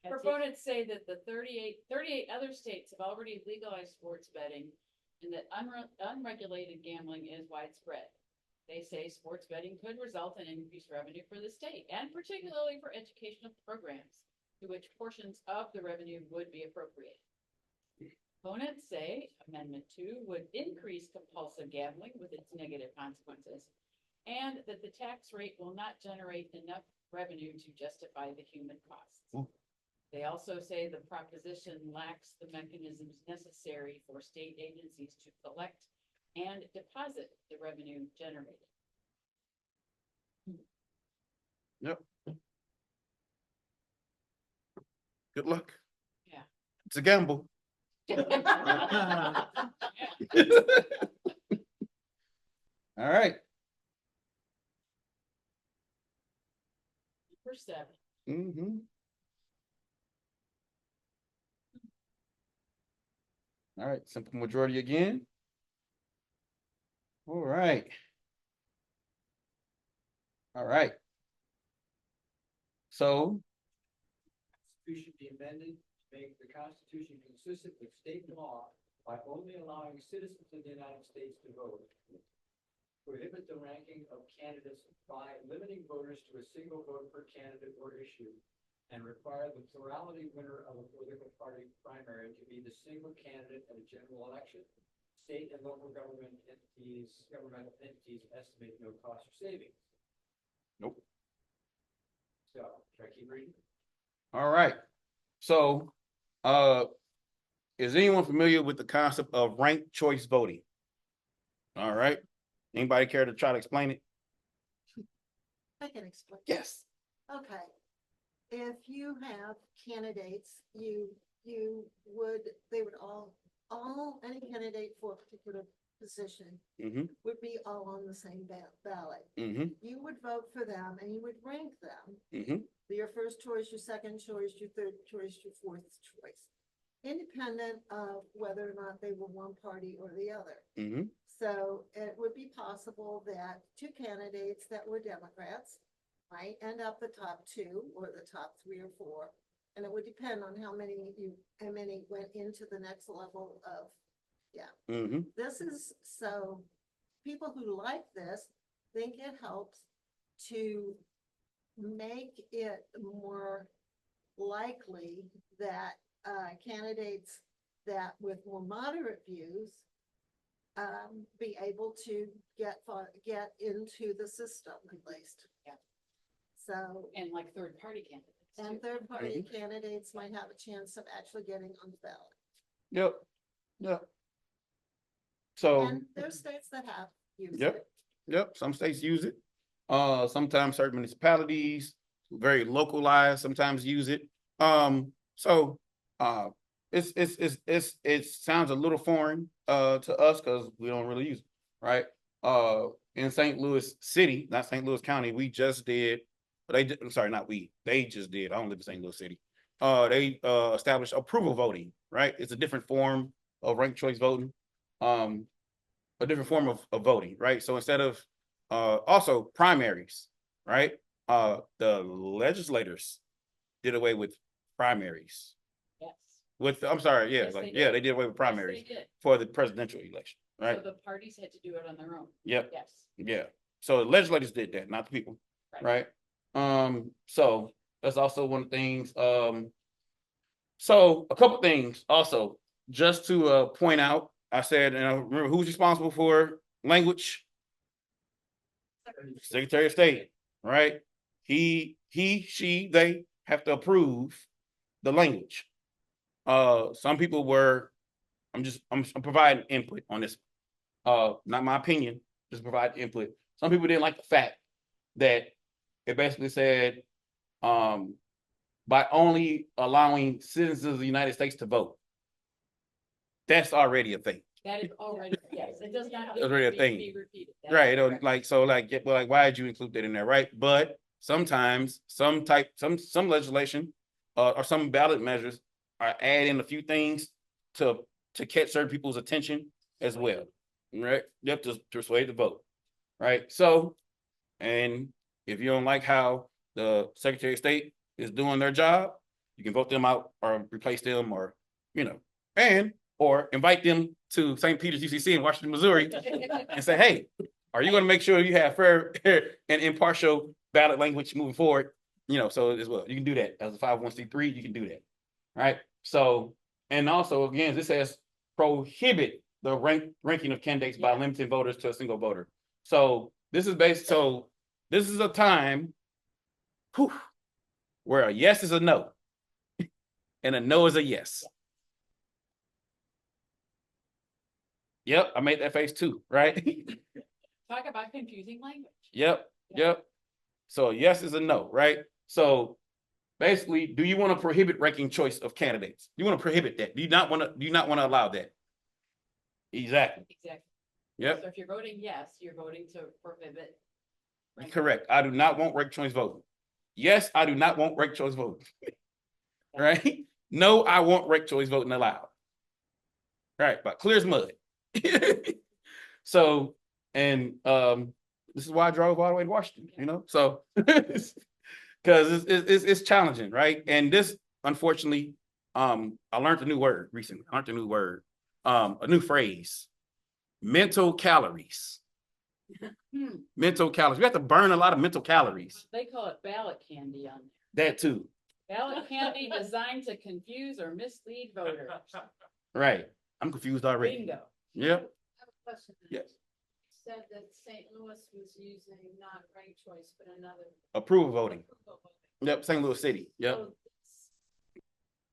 Proponents say that the 38 other states have already legalized sports betting and that unregulated gambling is widespread. They say sports betting could result in increased revenue for the state and particularly for educational programs to which portions of the revenue would be appropriated. Opponents say Amendment 2 would increase compulsive gambling with its negative consequences and that the tax rate will not generate enough revenue to justify the human costs. Ooh. They also say the proposition lacks the mechanisms necessary for state agencies to collect and deposit the revenue generated. Yep. Good luck. Yeah. It's a gamble. All right. Number 7. Mm-hmm. All right, simple majority again. All right. All right. So Constitution be amended to make the Constitution consistent with state law by only allowing citizens of the United States to vote. Prohibit the ranking of candidates by limiting voters to a single vote per candidate or issue, and require the plurality winner of a political party primary to be the single candidate at a general election. State and local governmental entities estimate no cost or savings. nope. So, should I keep reading? All right. So is anyone familiar with the concept of ranked choice voting? All right. Anybody care to try to explain it? I can explain. Yes. Okay. If you have candidates, they would any candidate for a particular position Mm-hmm. would be all on the same ballot. Mm-hmm. You would vote for them and you would rank them. Mm-hmm. Your first choice, your second choice, your third choice, your fourth choice, independent of whether or not they were one party or the other. Mm-hmm. So it would be possible that 2 candidates that were Democrats might end up the top 2 or the top 3 or 4. And it would depend on how many went into the next level of, Mm-hmm. this is, so people who like this think it helps to make it more likely that candidates that with more moderate views be able to get into the system at least. Yeah. So, And like third-party candidates. and too. third-party candidates might have a chance of actually getting on the ballot. Yep, yep. So, And there's states that have used Yep. it. yep, some states use it. Sometimes certain municipalities, very localized, sometimes use it. So, it sounds a little foreign, to us, because we don't really use it, right? In St. Louis City, not St. Louis County, we just did, I'm sorry, not we, they just did, I don't live in St. Louis City. They established approval voting, right? It's a different form of ranked choice voting. A different form of voting, right? So instead of also primaries, right? The legislators did away with primaries. Yes. With, I'm sorry, yeah, Yes, like, they yeah, did. they did away with Yes, primaries they did. for the presidential election, So right? the parties had to do it on their own. Yep, Yes. yeah. So the legislators did that, not the people, Right. right? So that's also one of the things. So a couple things also, just to point out, I said, remember who's responsible for language? Secretary of State, right? He, she, they have to approve the language. Some people were, I'm providing input on this. Not my opinion, just provide input. Some people didn't like the fact that it basically said, by only allowing citizens of the United States to vote. That's already a thing. That is already, yes, it does not. That's already a need to thing. be repeated. That Right, is it don't, correct. like, so like, well, like, why did you include that in there, right? But sometimes, some legislation, or some ballot measures are adding a few things to catch certain people's attention as well, right? You have to persuade the vote, right? So, and if you don't like how the Secretary of State is doing their job, you can vote them out or replace them, or, or invite them to St. Peter's UCC in Washington, Missouri, and say, hey, are you going to make sure you have fair and impartial ballot language moving forward? So as well, you can do that as a 501c3, you can do that, right? So, and also, again, this says prohibit the ranking of candidates by limiting voters to a single voter. So this is this is a time where a yes is a no and a no is a yes. Yep, I made that face too, right? Talk about confusing language. Yep. So yes is a no, right? So basically, do you want to prohibit ranking choice of candidates? Do you want to prohibit that? Do you not want to allow that? Exactly. Exactly. Yep. So if you're voting yes, you're voting to prohibit. rank- Correct. I do not want ranked choice voting. Yes, I do not want ranked choice voting. Right? No, I want ranked choice voting allowed. Right, but clear as mud. So, and this is why I drove all the way to Washington, so because it's challenging, right? And this, unfortunately, I learned a new word recently. A new phrase: mental calories. Mental calories. We have to burn a lot of mental calories. They call it ballot candy on there. That too. Ballot candy designed to confuse or mislead voters. Right. I'm confused already. Bingo. Yep. I have a question. Yes. Said that St. Louis was using not ranked choice, but another. Approval voting. approval voting. Yep. St. Louis City. Yep. So this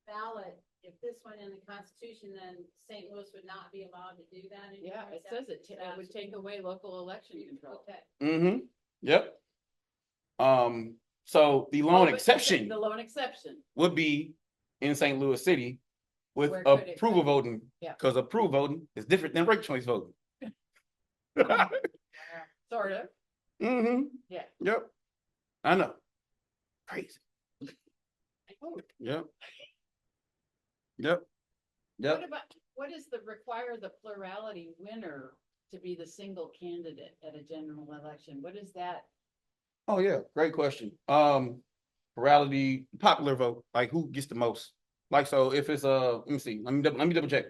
ballot, if this went in the Constitution, then St. Louis would not be allowed to do that. anymore? Yeah, it Is that- says it would take away local election control. Okay. Mm-hmm. Yep. So the lone exception The lone exception. would be in St. Louis City with Where could it approval go? voting. Yeah. Because approval voting is different than ranked choice voting. Sort of. Mm-hmm. Yeah. Yep. I know. Crazy. Yep. Yep. Yep. What is require the plurality winner to be the single candidate at a general election? What is that? Oh, yeah. Great question. Plurality, popular vote, like who gets the most? Like, so if it's let me see, let me double check.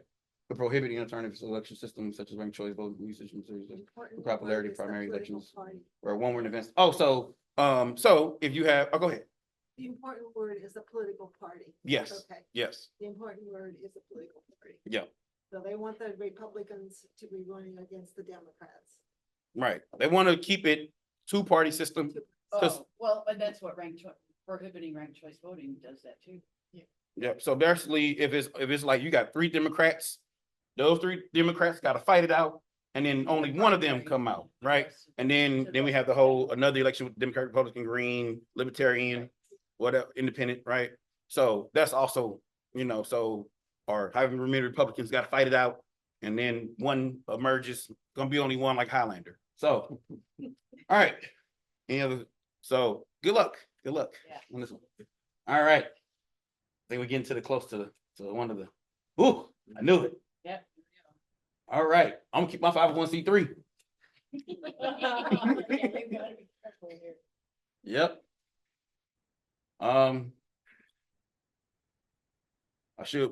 The prohibiting alternative election systems such as ranked choice voting usage in Important popularity word is the primary political elections party. or one word events. Oh, so if you have, go ahead. The important word is a political party. Yes. Okay, Yes. the important word is a political party. Yeah. So they want the Republicans to be running against the Democrats. Right. They want to keep it two-party system. 'Cause- Oh, well, and that's what prohibiting ranked choice voting does that too. Yep. So basically, if it's like you got 3 Democrats, those 3 Democrats got to fight it out, and then only one of them come out, right? And then we have the whole another election with Democrat, Republican, Green, Libertarian, whatever, Independent, right? So that's also, so or having remaining Republicans got to fight it out, and then one emerges, gonna be only one like Highlander. So, all right. Any other? So good luck. Good luck Yeah. on this one. All right. I think we're getting close to one of the. Ooh, I knew it. Yeah. All right, I'm gonna keep my 501c3. Yep.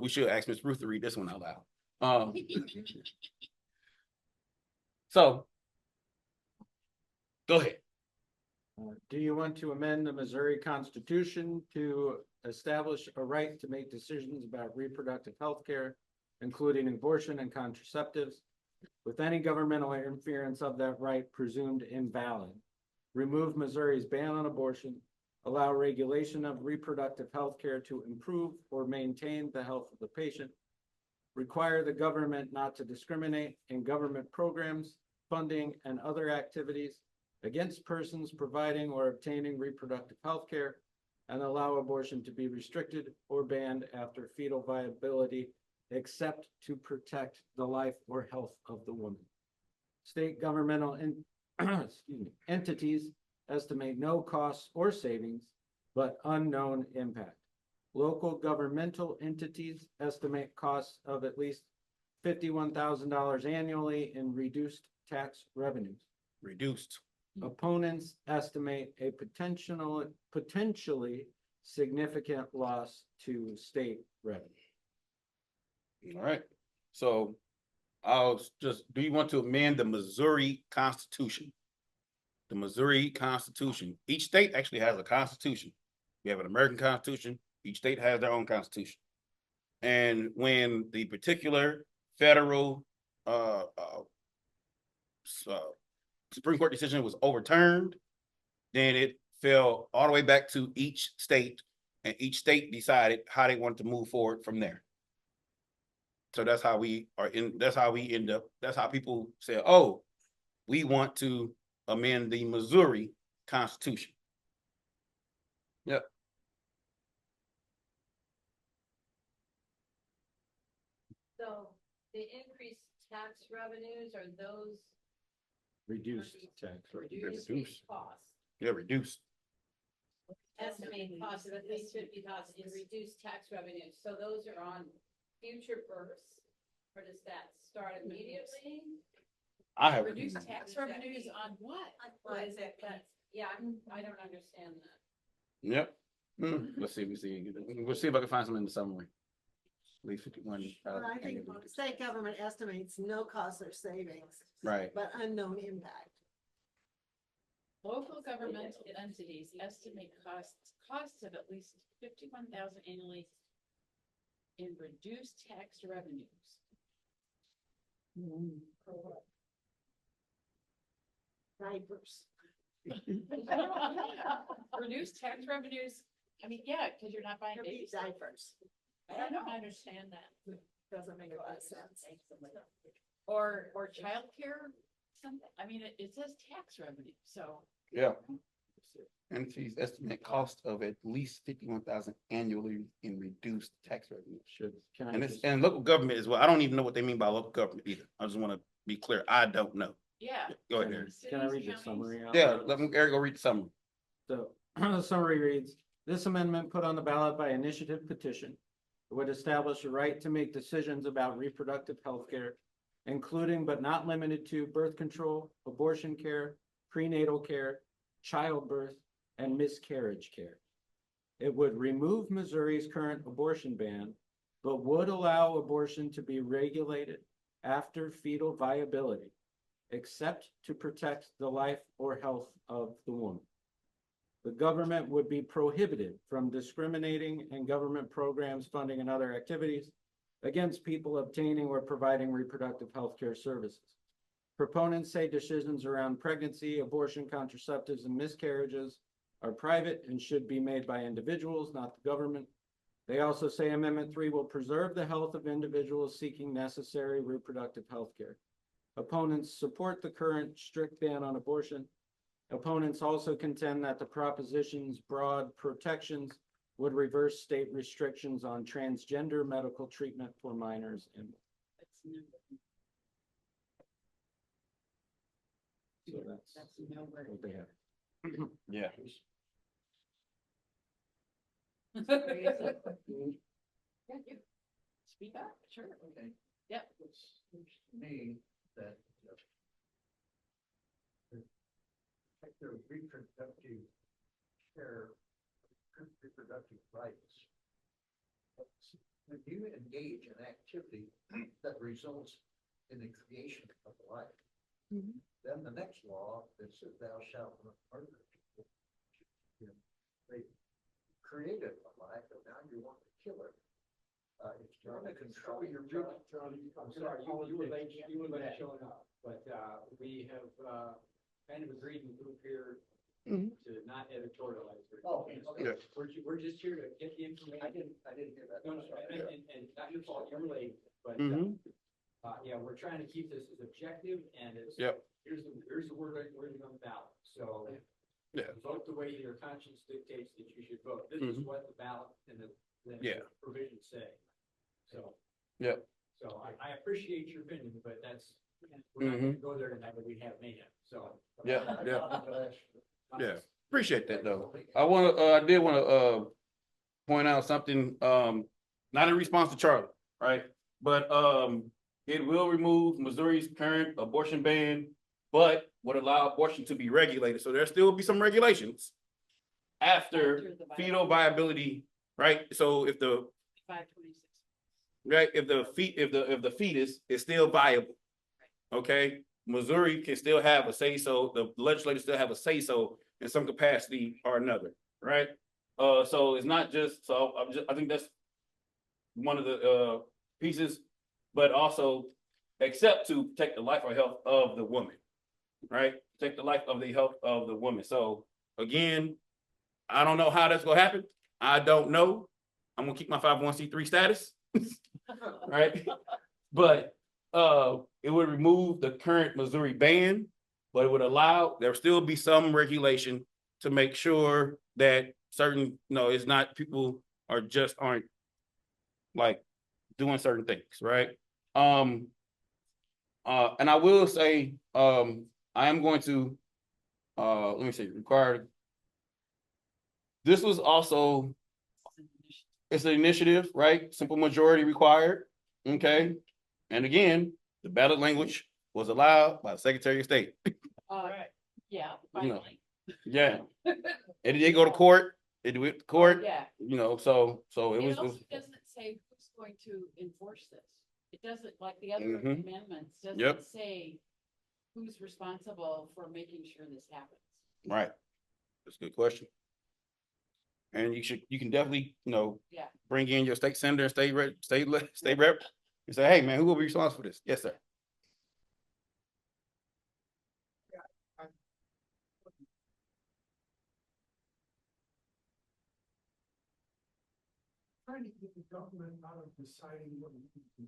We should ask Ms. Ruth to read this one out loud. So go ahead. Do you want to amend the Missouri Constitution to establish a right to make decisions about reproductive health care, including abortion and contraceptives, with any governmental interference of that right presumed invalid? Remove Missouri's ban on abortion, allow regulation of reproductive health care to improve or maintain the health of the patient, require the government not to discriminate in government programs, funding, and other activities against persons providing or obtaining reproductive health care, and allow abortion to be restricted or banned after fetal viability, except to protect the life or health of the woman. State governmental entities estimate no costs or savings, but unknown impact. Local governmental entities estimate costs of at least $51,000 annually in reduced tax revenues. Reduced. Opponents estimate a potentially significant loss to state revenue. All right. So do you want to amend the Missouri Constitution? The Missouri Constitution. Each state actually has a constitution. We have an American Constitution. Each state has their own constitution. And when the particular federal Supreme Court decision was overturned, then it fell all the way back to each state, and each state decided how they wanted to move forward from there. So that's how we end up, that's how people say, oh, we want to amend the Missouri Constitution. Yep. So the increased tax revenues are those Reduced tax revenue. reduced costs? Yeah, reduced. Estimated cost of at least 50,000 in reduced tax revenues. So those are on future births. Or does that start immediately? I have. Reduce tax revenues on what? What is it? Yeah, I don't understand that. Yep. Let's see. We'll see if I can find something in the summary. At least 51. Well, I think state government estimates no costs or savings, Right. but unknown impact. Local governmental entities estimate costs of at least 51,000 annually in reduced tax revenues. Diapers. Reduced tax revenues, I mean, yeah, because you're not buying Could be babies. diapers. I don't understand that. Doesn't make a lot of sense. Or childcare, something, I mean, it says tax revenue, so. Yeah. Entities estimate cost of at least 51,000 annually in reduced tax revenue. Can I And it's just- and local government as well. I don't even know what they mean by local government either. I just want to be clear. I don't know. Yeah. Go ahead, Eric. Can I read the Cities, summary? counties. out Yeah, loud? let me Eric go read the summary. So the summary reads, this amendment put on the ballot by initiative petition would establish a right to make decisions about reproductive health care, including but not limited to birth control, abortion care, prenatal care, childbirth, and miscarriage care. It would remove Missouri's current abortion ban, but would allow abortion to be regulated after fetal viability, except to protect the life or health of the woman. The government would be prohibited from discriminating in government programs, funding, and other activities against people obtaining or providing reproductive health care services. Proponents say decisions around pregnancy, abortion, contraceptives, and miscarriages are private and should be made by individuals, not the government. They also say Amendment 3 will preserve the health of individuals seeking necessary reproductive health care. Opponents support the current strict ban on abortion. Opponents also contend that the proposition's broad protections would reverse state restrictions on transgender medical treatment for minors and so That's nowhere. what they have. Yeah. Yeah, you speak up, sure. Okay. Yep. It seems to me that like their reproductive care, reproductive rights. When you engage in activity that results in the creation of life, then the next law that says thou shalt not murder. They created a life, and now you want to kill it. It's trying to control your. I'm sorry, you were late showing up, but, we have, kind of agreed with the group here to not editorialize. Oh, okay. Yeah. We're just here to get the information. I didn't hear that. No, and not your fault, you're late, but, yeah, we're trying to keep this as objective and it's. Yep. Here's the word on the ballot, so. Yeah. Vote the way your conscience dictates that you should vote. This is what the ballot and the Yeah. provisions say. So. Yep. So I appreciate your opinion, but that's, we're not gonna go there tonight, but we have mayhem, so. Yeah, Yeah. Appreciate that though. I did wanna point out something, not in response to Charlie, right? But it will remove Missouri's current abortion ban, but would allow abortion to be regulated. So there still will be some regulations after After the fetal viability, right? So if the 526. right, if the fetus is still viable, okay, Missouri can still have a say so, the legislators still have a say so in some capacity or another, right? So it's not just, so I think that's one of the pieces, but also except to protect the life or health of the woman, right? Protect the life of the health of the woman. So again, I don't know how that's gonna happen. I don't know. I'm gonna keep my 501c3 status. Right? But it would remove the current Missouri ban, but it would allow, there'll still be some regulation to make sure that certain, it's not people aren't like doing certain things, right? And I will say, I am going to let me see, required. This was also, it's an initiative, right? Simple majority required, okay? And again, the ballot language was allowed by the Secretary of State. Yeah, You know. finally. Yeah. And it did go to court, it went to court, Yeah. so it It was, also doesn't say who's going to enforce this. It doesn't, like the other Mhm. amendments, Yep. doesn't say who's responsible for making sure this happens. right. That's a good question. And you can definitely, Yeah. bring in your state senator, state rep, and say, hey, man, who will be responsible for this? Yes, sir. Trying to get the government out of deciding what we do.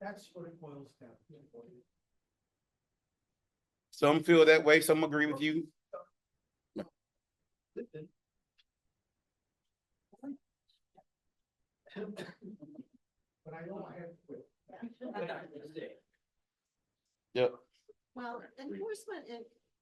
That's what it boils down to. Some feel that way, some agree with you. But I know I have to quit. Yep. Well, enforcement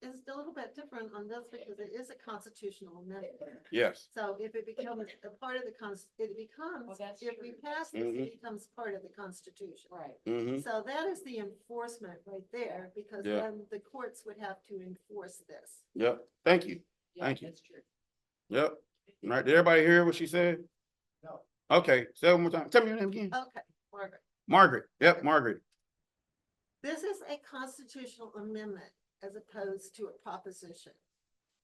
is a little bit different on this because it is a constitutional amendment. Yes. So if it becomes a part of the it Well, becomes, that's if we true. pass this, it becomes part of the Constitution. Right. Mm-hmm. So that is the enforcement right there, because Yeah. then the courts would have to enforce this. Yep. Thank you. Yeah, Thank you. that's true. Yep. All right. Did everybody hear what she said? No. Okay. Say it one more time. Tell me your name again. Okay, Margaret. Margaret. Yep. Margaret. This is a constitutional amendment as opposed to a proposition.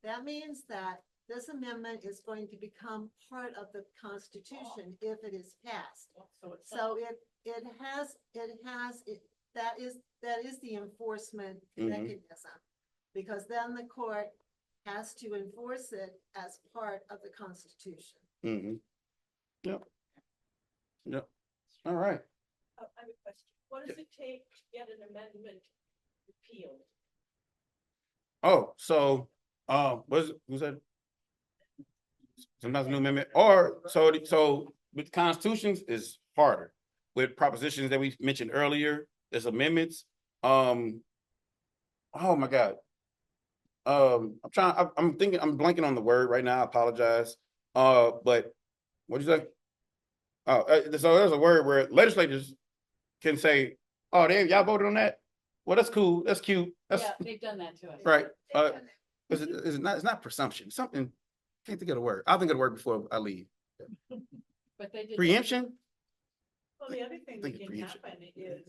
That means that this amendment is going to become part of the Constitution if it is passed. So that is the enforcement Mhm. mechanism. Because then the court has to enforce it as part of the Constitution. Mm-hmm. Yep. Yep. All right. I have a question. What does it take to get an amendment repealed? Oh, so, who's that? Sometimes a new amendment, or, so with constitutions is harder. With propositions that we mentioned earlier, there's amendments, oh my God. I'm thinking, I'm blanking on the word right now, I apologize. But, what'd you say? So there's a word where legislators can say, oh, y'all voted on that? Well, that's cool, that's cute, that's, Yeah, they've done that to us. right, is it not, it's not presumption, something, can't think of the word, I'll think of the word before I leave. But they did. Preemption? Well, the other thing Think that of can preemption. happen is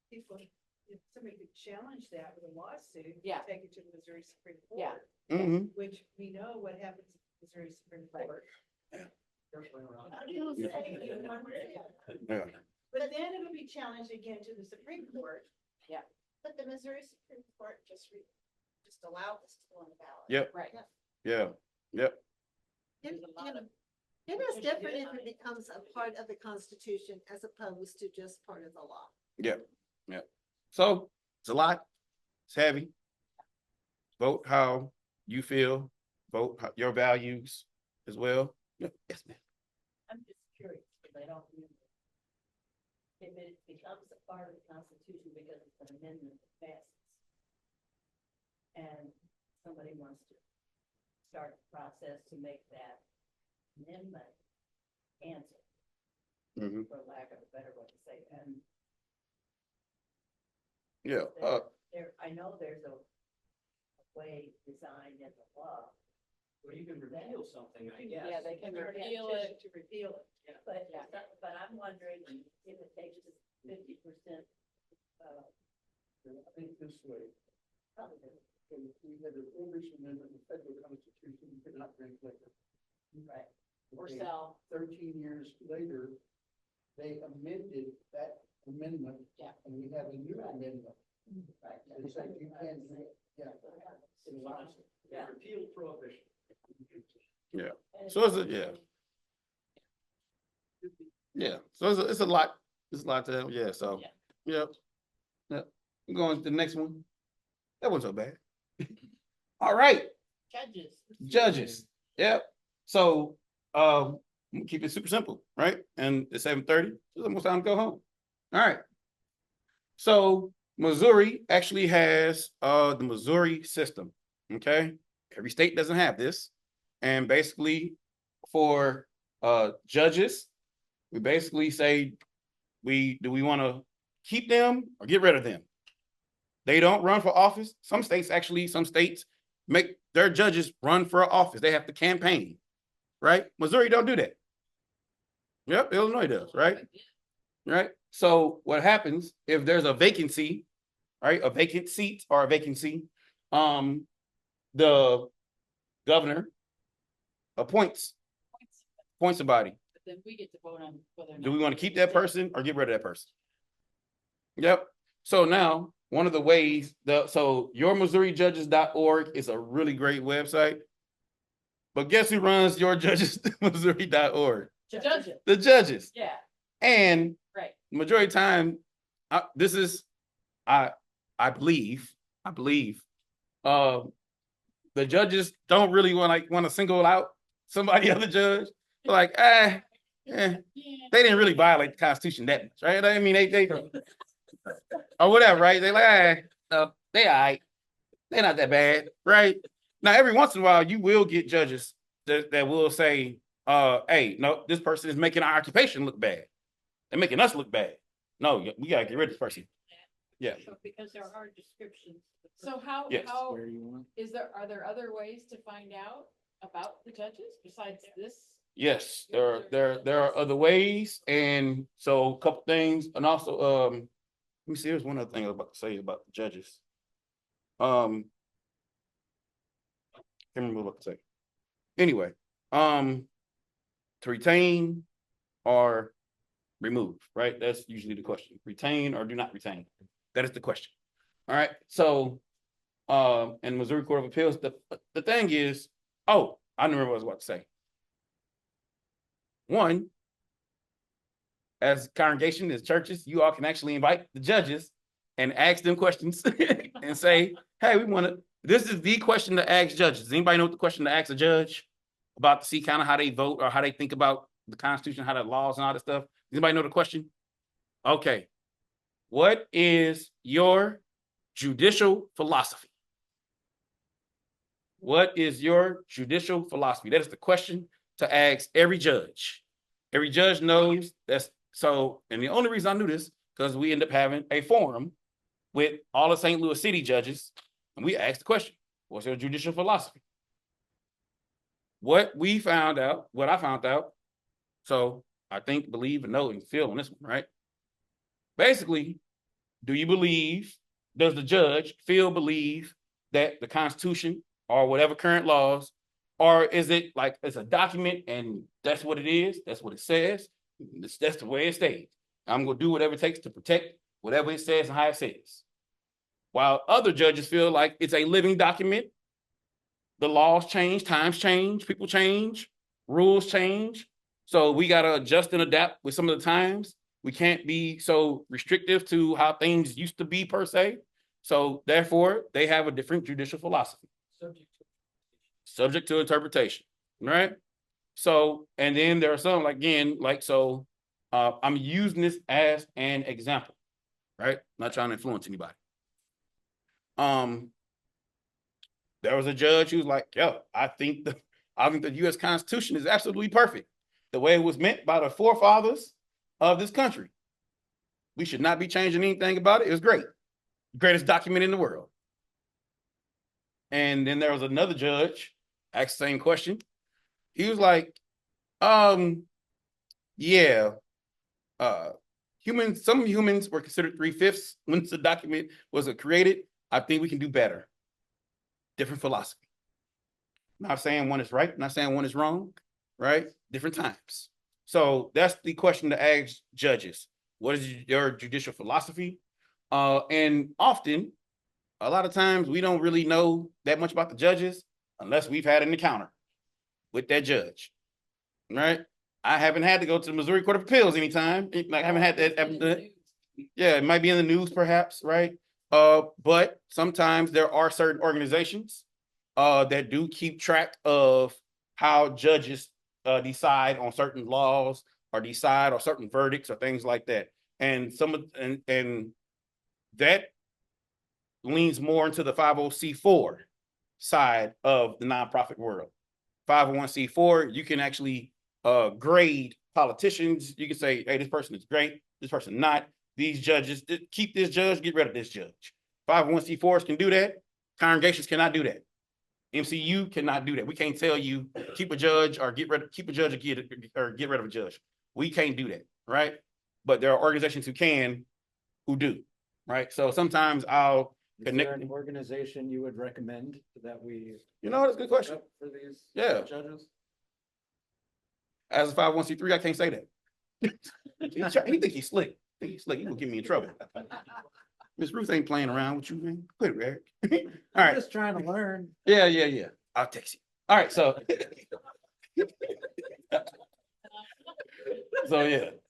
people, if somebody could challenge that with a lawsuit. Yeah. Take it to the Missouri Supreme Yeah. Court. Mm-hmm. Which we know what happens at the Missouri Supreme Right. Court. Carefully around. Yeah. But then it'll be challenged again to the Supreme Court. But the Missouri Supreme Court just allowed this to go on the ballot. Yep. Right. Yeah, yep, It There's a lot of it is petition different if behind it becomes a part of the Constitution as opposed to just part of the law. yeah. So, it's a lot, it's heavy. Vote how you feel, vote your values as well. Yeah, yes, ma'am. I'm just curious, because I don't remember. If it becomes a part of the Constitution because it's an amendment that passes. And somebody wants to start the process to make that amendment answer, Mhm. for lack of a better way to say, it. And Yeah, I know there's a way designed in the law. Well, you can repeal something, I guess. Yeah, they can Or a repeal petition it. To repeal it. But, Yeah. but I'm wondering if it takes just 50%, I think this way, if we had an English amendment in the federal constitution, you could not drink liquor. right, Or Okay, sell. 13 years later, they amended that amendment. Yeah. And we have a new amendment. right. It says you can't drink, yeah. Yeah. Repeal prohibition. And So is it- yeah. yeah, so it's a lot, to, yeah, so, yep. Yep, I'm going to the next one. That wasn't so bad. All right, judges, yep, so, I'm gonna keep it super simple, right? And it's 7:30, it's almost time to go home. All right. So Missouri actually has, the Missouri system, okay? Every state doesn't have this. And basically for, judges, we basically say, do we want to keep them or get rid of them? They don't run for office. Some states make their judges run for office. They have to campaign, right? Missouri don't do that. Yep, Illinois does, right? Right? So what happens if there's a vacancy, right? A vacant seat or a vacancy, the governor appoints somebody. But then we get to vote on whether or not. Do we want to keep that person or get rid of that person? Yep. So now, one of the ways, so yourmissouriJudges.org is a really great website. But guess who runs yourjudgesmissouri.org? The judges. The judges. Yeah, And right. majority of the time, I believe, the judges don't really want to single out somebody other judge. They're like, they didn't really violate the Constitution that much, right? I mean, they or whatever, right? They like, they all right. They're not that bad, right? Now, every once in a while, you will get judges that will say, hey, no, this person is making our occupation look bad. They're making us look bad. No, we gotta get rid of this person. Yeah. So because there are descriptions. So how, Yes. are there other ways to find out about the judges besides this? Yes, there are other ways, and so a couple things, and also, let me see, there's one other thing I was about to say about the judges. Can't remember what to say. Anyway, to retain or remove, right? That's usually the question. Retain or do not retain. That is the question. All right. So, in Missouri Court of Appeals, the thing is, oh, I remember what I was about to say. One, as congregation, as churches, you all can actually invite the judges and ask them questions and say, hey, we want to, this is the question to ask judges. Does anybody know what the question to ask a judge about to see kind of how they vote or how they think about the Constitution, how the laws and all that stuff? Does anybody know the question? Okay. What is your judicial philosophy? What is your judicial philosophy? That is the question to ask every judge. Every judge knows that's so, and the only reason I knew this, because we end up having a forum with all the St. Louis City judges, and we asked the question, what's your judicial philosophy? What we found out, what I found out, so I think, believe, and know, and feel on this one, right? Basically, do you believe, does the judge believe that the Constitution or whatever current laws, or is it like it's a document and that's what it is, that's what it says, that's the way it stays. I'm going to do whatever it takes to protect whatever it says and how it says. While other judges feel like it's a living document, the laws change, times change, people change, rules change. So we got to adjust and adapt with some of the times. We can't be so restrictive to how things used to be per se. So therefore, they have a different judicial philosophy. Subject to interpretation, right? So, and then there are some, like, again, like, so I'm using this as an example, right? Not trying to influence anybody. There was a judge who was like, yo, I think the US Constitution is absolutely perfect. The way it was meant by the forefathers of this country. We should not be changing anything about it. It was great. Greatest document in the world. And then there was another judge, asked the same question. He was like, yeah, some humans were considered 3/5 when the document was created. I think we can do better. Different philosophy. Not saying one is right, not saying one is wrong, right? Different times. So that's the question to ask judges. What is your judicial philosophy? And often, a lot of times, we don't really know that much about the judges unless we've had an encounter with that judge, right? I haven't had to go to the Missouri Court of Appeals anytime. I haven't had that. Yeah, it might be in the news perhaps, right? But sometimes there are certain organizations that do keep track of how judges decide on certain laws or decide on certain verdicts or things like that. And and that leans more into the 50C4 side of the nonprofit world. 501c4, you can actually grade politicians. You can say, hey, this person is great, this person not. These judges, keep this judge, get rid of this judge. 501c4s can do that. Congregations cannot do that. MCU cannot do that. We can't tell you keep a judge or get rid of a judge. We can't do that, right? But there are organizations who do, right? So sometimes I'll connect. Is there an organization you would recommend that we? You know, that's a good question. For these judges. As a 501c3, I can't say that. He think he's slick. He's gonna get me in trouble. Miss Ruth ain't playing around with you, man. Quit it, Eric. All right. Just trying to learn. Yeah. I'll text you. All right, so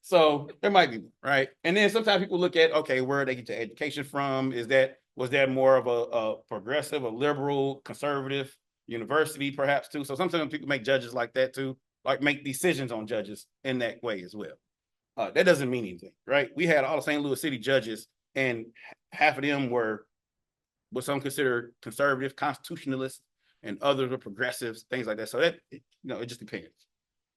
so there might be, right? And then sometimes people look at, okay, where they get their education from. Was that more of a progressive, a liberal, conservative university, perhaps too? So sometimes people make judges like that too, like make decisions on judges in that way as well. That doesn't mean anything, right? We had all the St. Louis City judges, and half of them were what some consider conservative, constitutionalists, and others were progressives, things like that. So that, it just depends,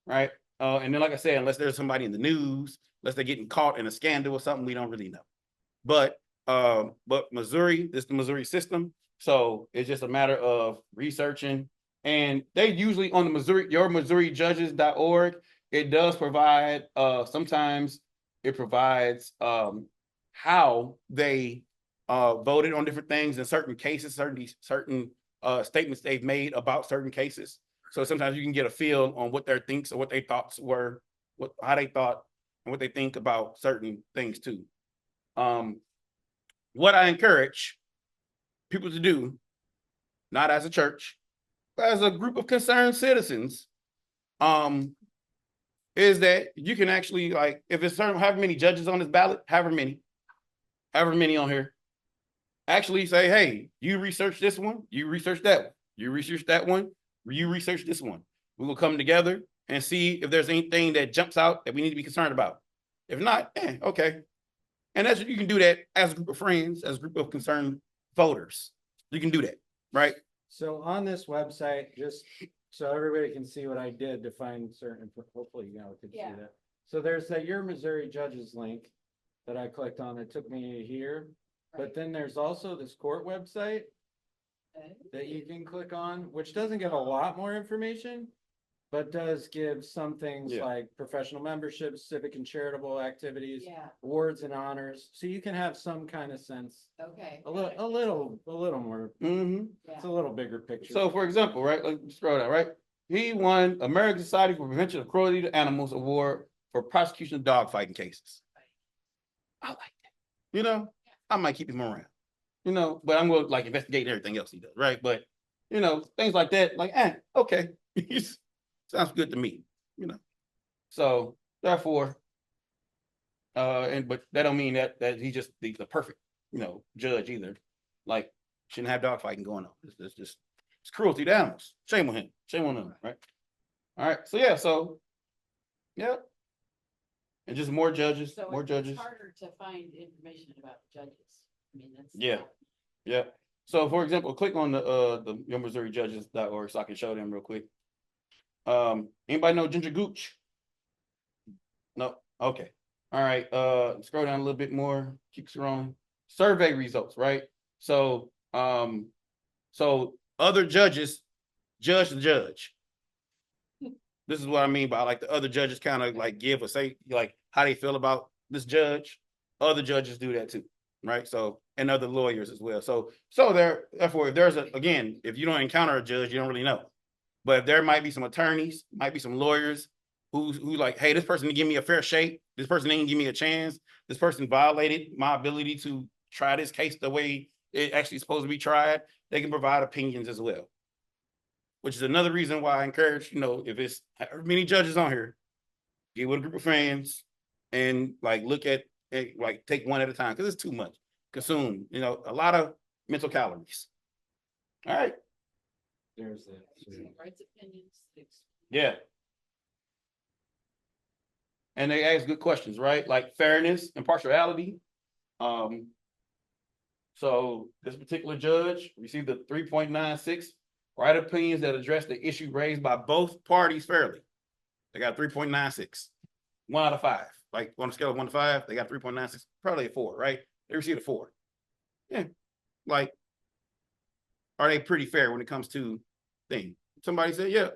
right? And then, like I said, unless there's somebody in the news, unless they're getting caught in a scandal or something, we don't really know. But Missouri, this is the Missouri system. So it's just a matter of researching. And they usually on the yourmissouriJudges.org, it does provide, sometimes it provides how they voted on different things in certain cases, certain statements they've made about certain cases. So sometimes you can get a feel on what their thinks or what their thoughts were, how they thought and what they think about certain things too. What I encourage people to do, not as a church, but as a group of concerned citizens, is that you can actually, like, if it's certain, however many judges on this ballot, however many on here, actually say, hey, you research this one, you research that one, you research that one, you research this one. We will come together and see if there's anything that jumps out that we need to be concerned about. If not, okay. And that's, you can do that as a group of friends, as a group of concerned voters. You can do that, right? So on this website, just so everybody can see what I did to find certain, hopefully you know, could see Yeah. that. So there's that Your Missouri Judges link that I clicked on. It took me here. But then there's also this court website that you can click on, which doesn't give a lot more information, but does give some things Yeah. like professional memberships, civic and charitable activities, Yeah, awards and honors. So you can have some kind of sense, okay. a little more. Mm-hmm. It's a little bigger picture. So for example, right, let's scroll down, right? He won American Society for Prevention of Cruelty to Animals Award for prosecution of dogfighting cases. I like that. You know, I might keep him around. You know, but I'm gonna like investigate everything else he does, right? But you know, things like that, like, okay. Sounds good to me, you know. So therefore, but that don't mean that he's just the perfect, you know, judge either. Like, shouldn't have dogfighting going on. It's just it's cruelty to animals. Shame on him. Shame on him, right? All right. So yeah. And just more judges, So more judges. it's harder to find information about judges. I mean, that's. Yeah. Yeah. So for example, click on the YourMissouriJudges.org so I can show them real quick. Anybody know Ginger Gooch? No. Okay. All right. Scroll down a little bit more. Keep scrolling. Survey results, right? So, so other judges judge the judge. This is what I mean by, like, the other judges kind of like give or say like how they feel about this judge. Other judges do that too, right? So, and other lawyers as well. So therefore, if there's again, if you don't encounter a judge, you don't really know. But if there might be some attorneys, might be some lawyers who like, hey, this person didn't give me a fair shake. This person didn't give me a chance. This person violated my ability to try this case the way it actually is supposed to be tried. They can provide opinions as well. Which is another reason why I encourage, you know, if it's many judges on here, get with a group of friends and like look at like take one at a time, because it's too much. Consume, you know, a lot of mental calories. All right. There's that. Rights, opinions. Yeah. And they ask good questions, right? Like fairness, impartiality. So this particular judge received a 3.96, right opinions that address the issue raised by both parties fairly. They got 3.96, 1 out of 5. Like on a scale of 1 to 5, they got 3.96, probably a 4, right? They received a 4. Yeah. Like, are they pretty fair when it comes to things? Somebody said, yeah.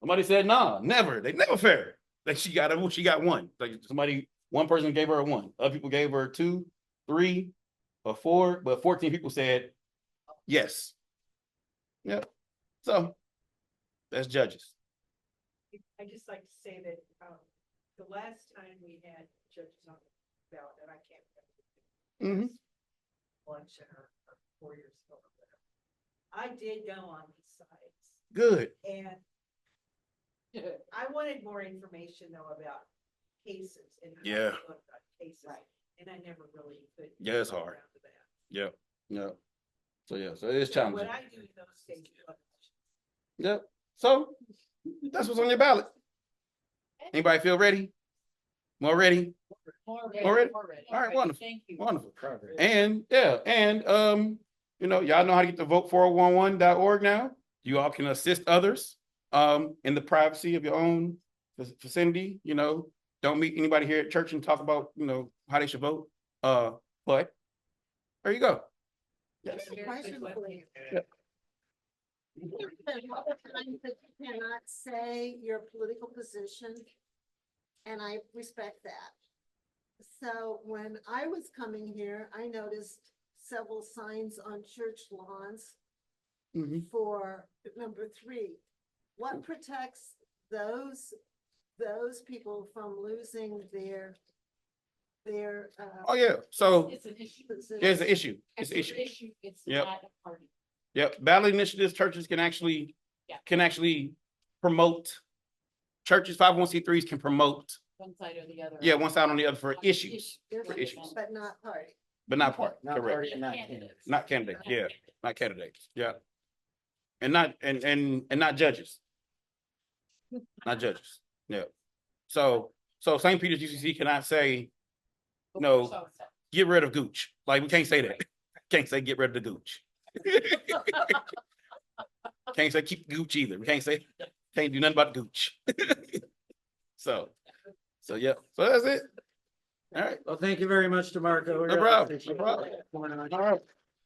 Somebody said, nah, never. They never fair. Like she got 1. Like one person gave her a 1. Other people gave her a 2, 3, a 4, but 14 people said yes. Yep. So that's judges. I just like to say that, the last time we had judges on the ballot, and I can't remember. Election or 4 years ago or whatever. I did go on these sites. Good. And I wanted more information though about cases and how Yeah. to look at cases. Right. And I never really could. Yeah, it's get hard. around to that. Yep. Yep. So yeah, so it is So challenging. what I do in those states. Yep. So that's what's on your ballot. Anybody feel ready? More ready? Already? All right, wonderful. Thank you. Wonderful. And you know, y'all know how to get to vote411.org now. You all can assist others in the privacy of your own vicinity. You know, don't meet anybody here at church and talk about, you know, how they should vote. But there you go. Yes. Question for you. Yeah. There are other times that you cannot say your political position, and I respect that. So when I was coming here, I noticed several signs on church lawns Mhm. for number 3. what protects those people from losing their, Oh, yeah, so It's an issue. there's an issue, it's an issue. It's Yep. not a party. Yep, ballot initiatives, churches can actually, Yeah. promote. Churches, 501c3s can promote, One side or the other. yeah, one side on the other for On issues, issue. for issues, but not party. but not part, Not correct, party, not Candidates. not candidates, yeah, not candidates, yeah. And not, and not judges. Not judges, yeah. So St. Peter's UCC cannot say, no, So- get rid of Gooch, like, we can't say that, can't say get rid of the Gooch. Can't say keep Gooch either, we can't say, can't do nothing about Gooch. So, yeah, so that's it. All right, Well, thank you very much, DeMarco. no problem, no problem. All right.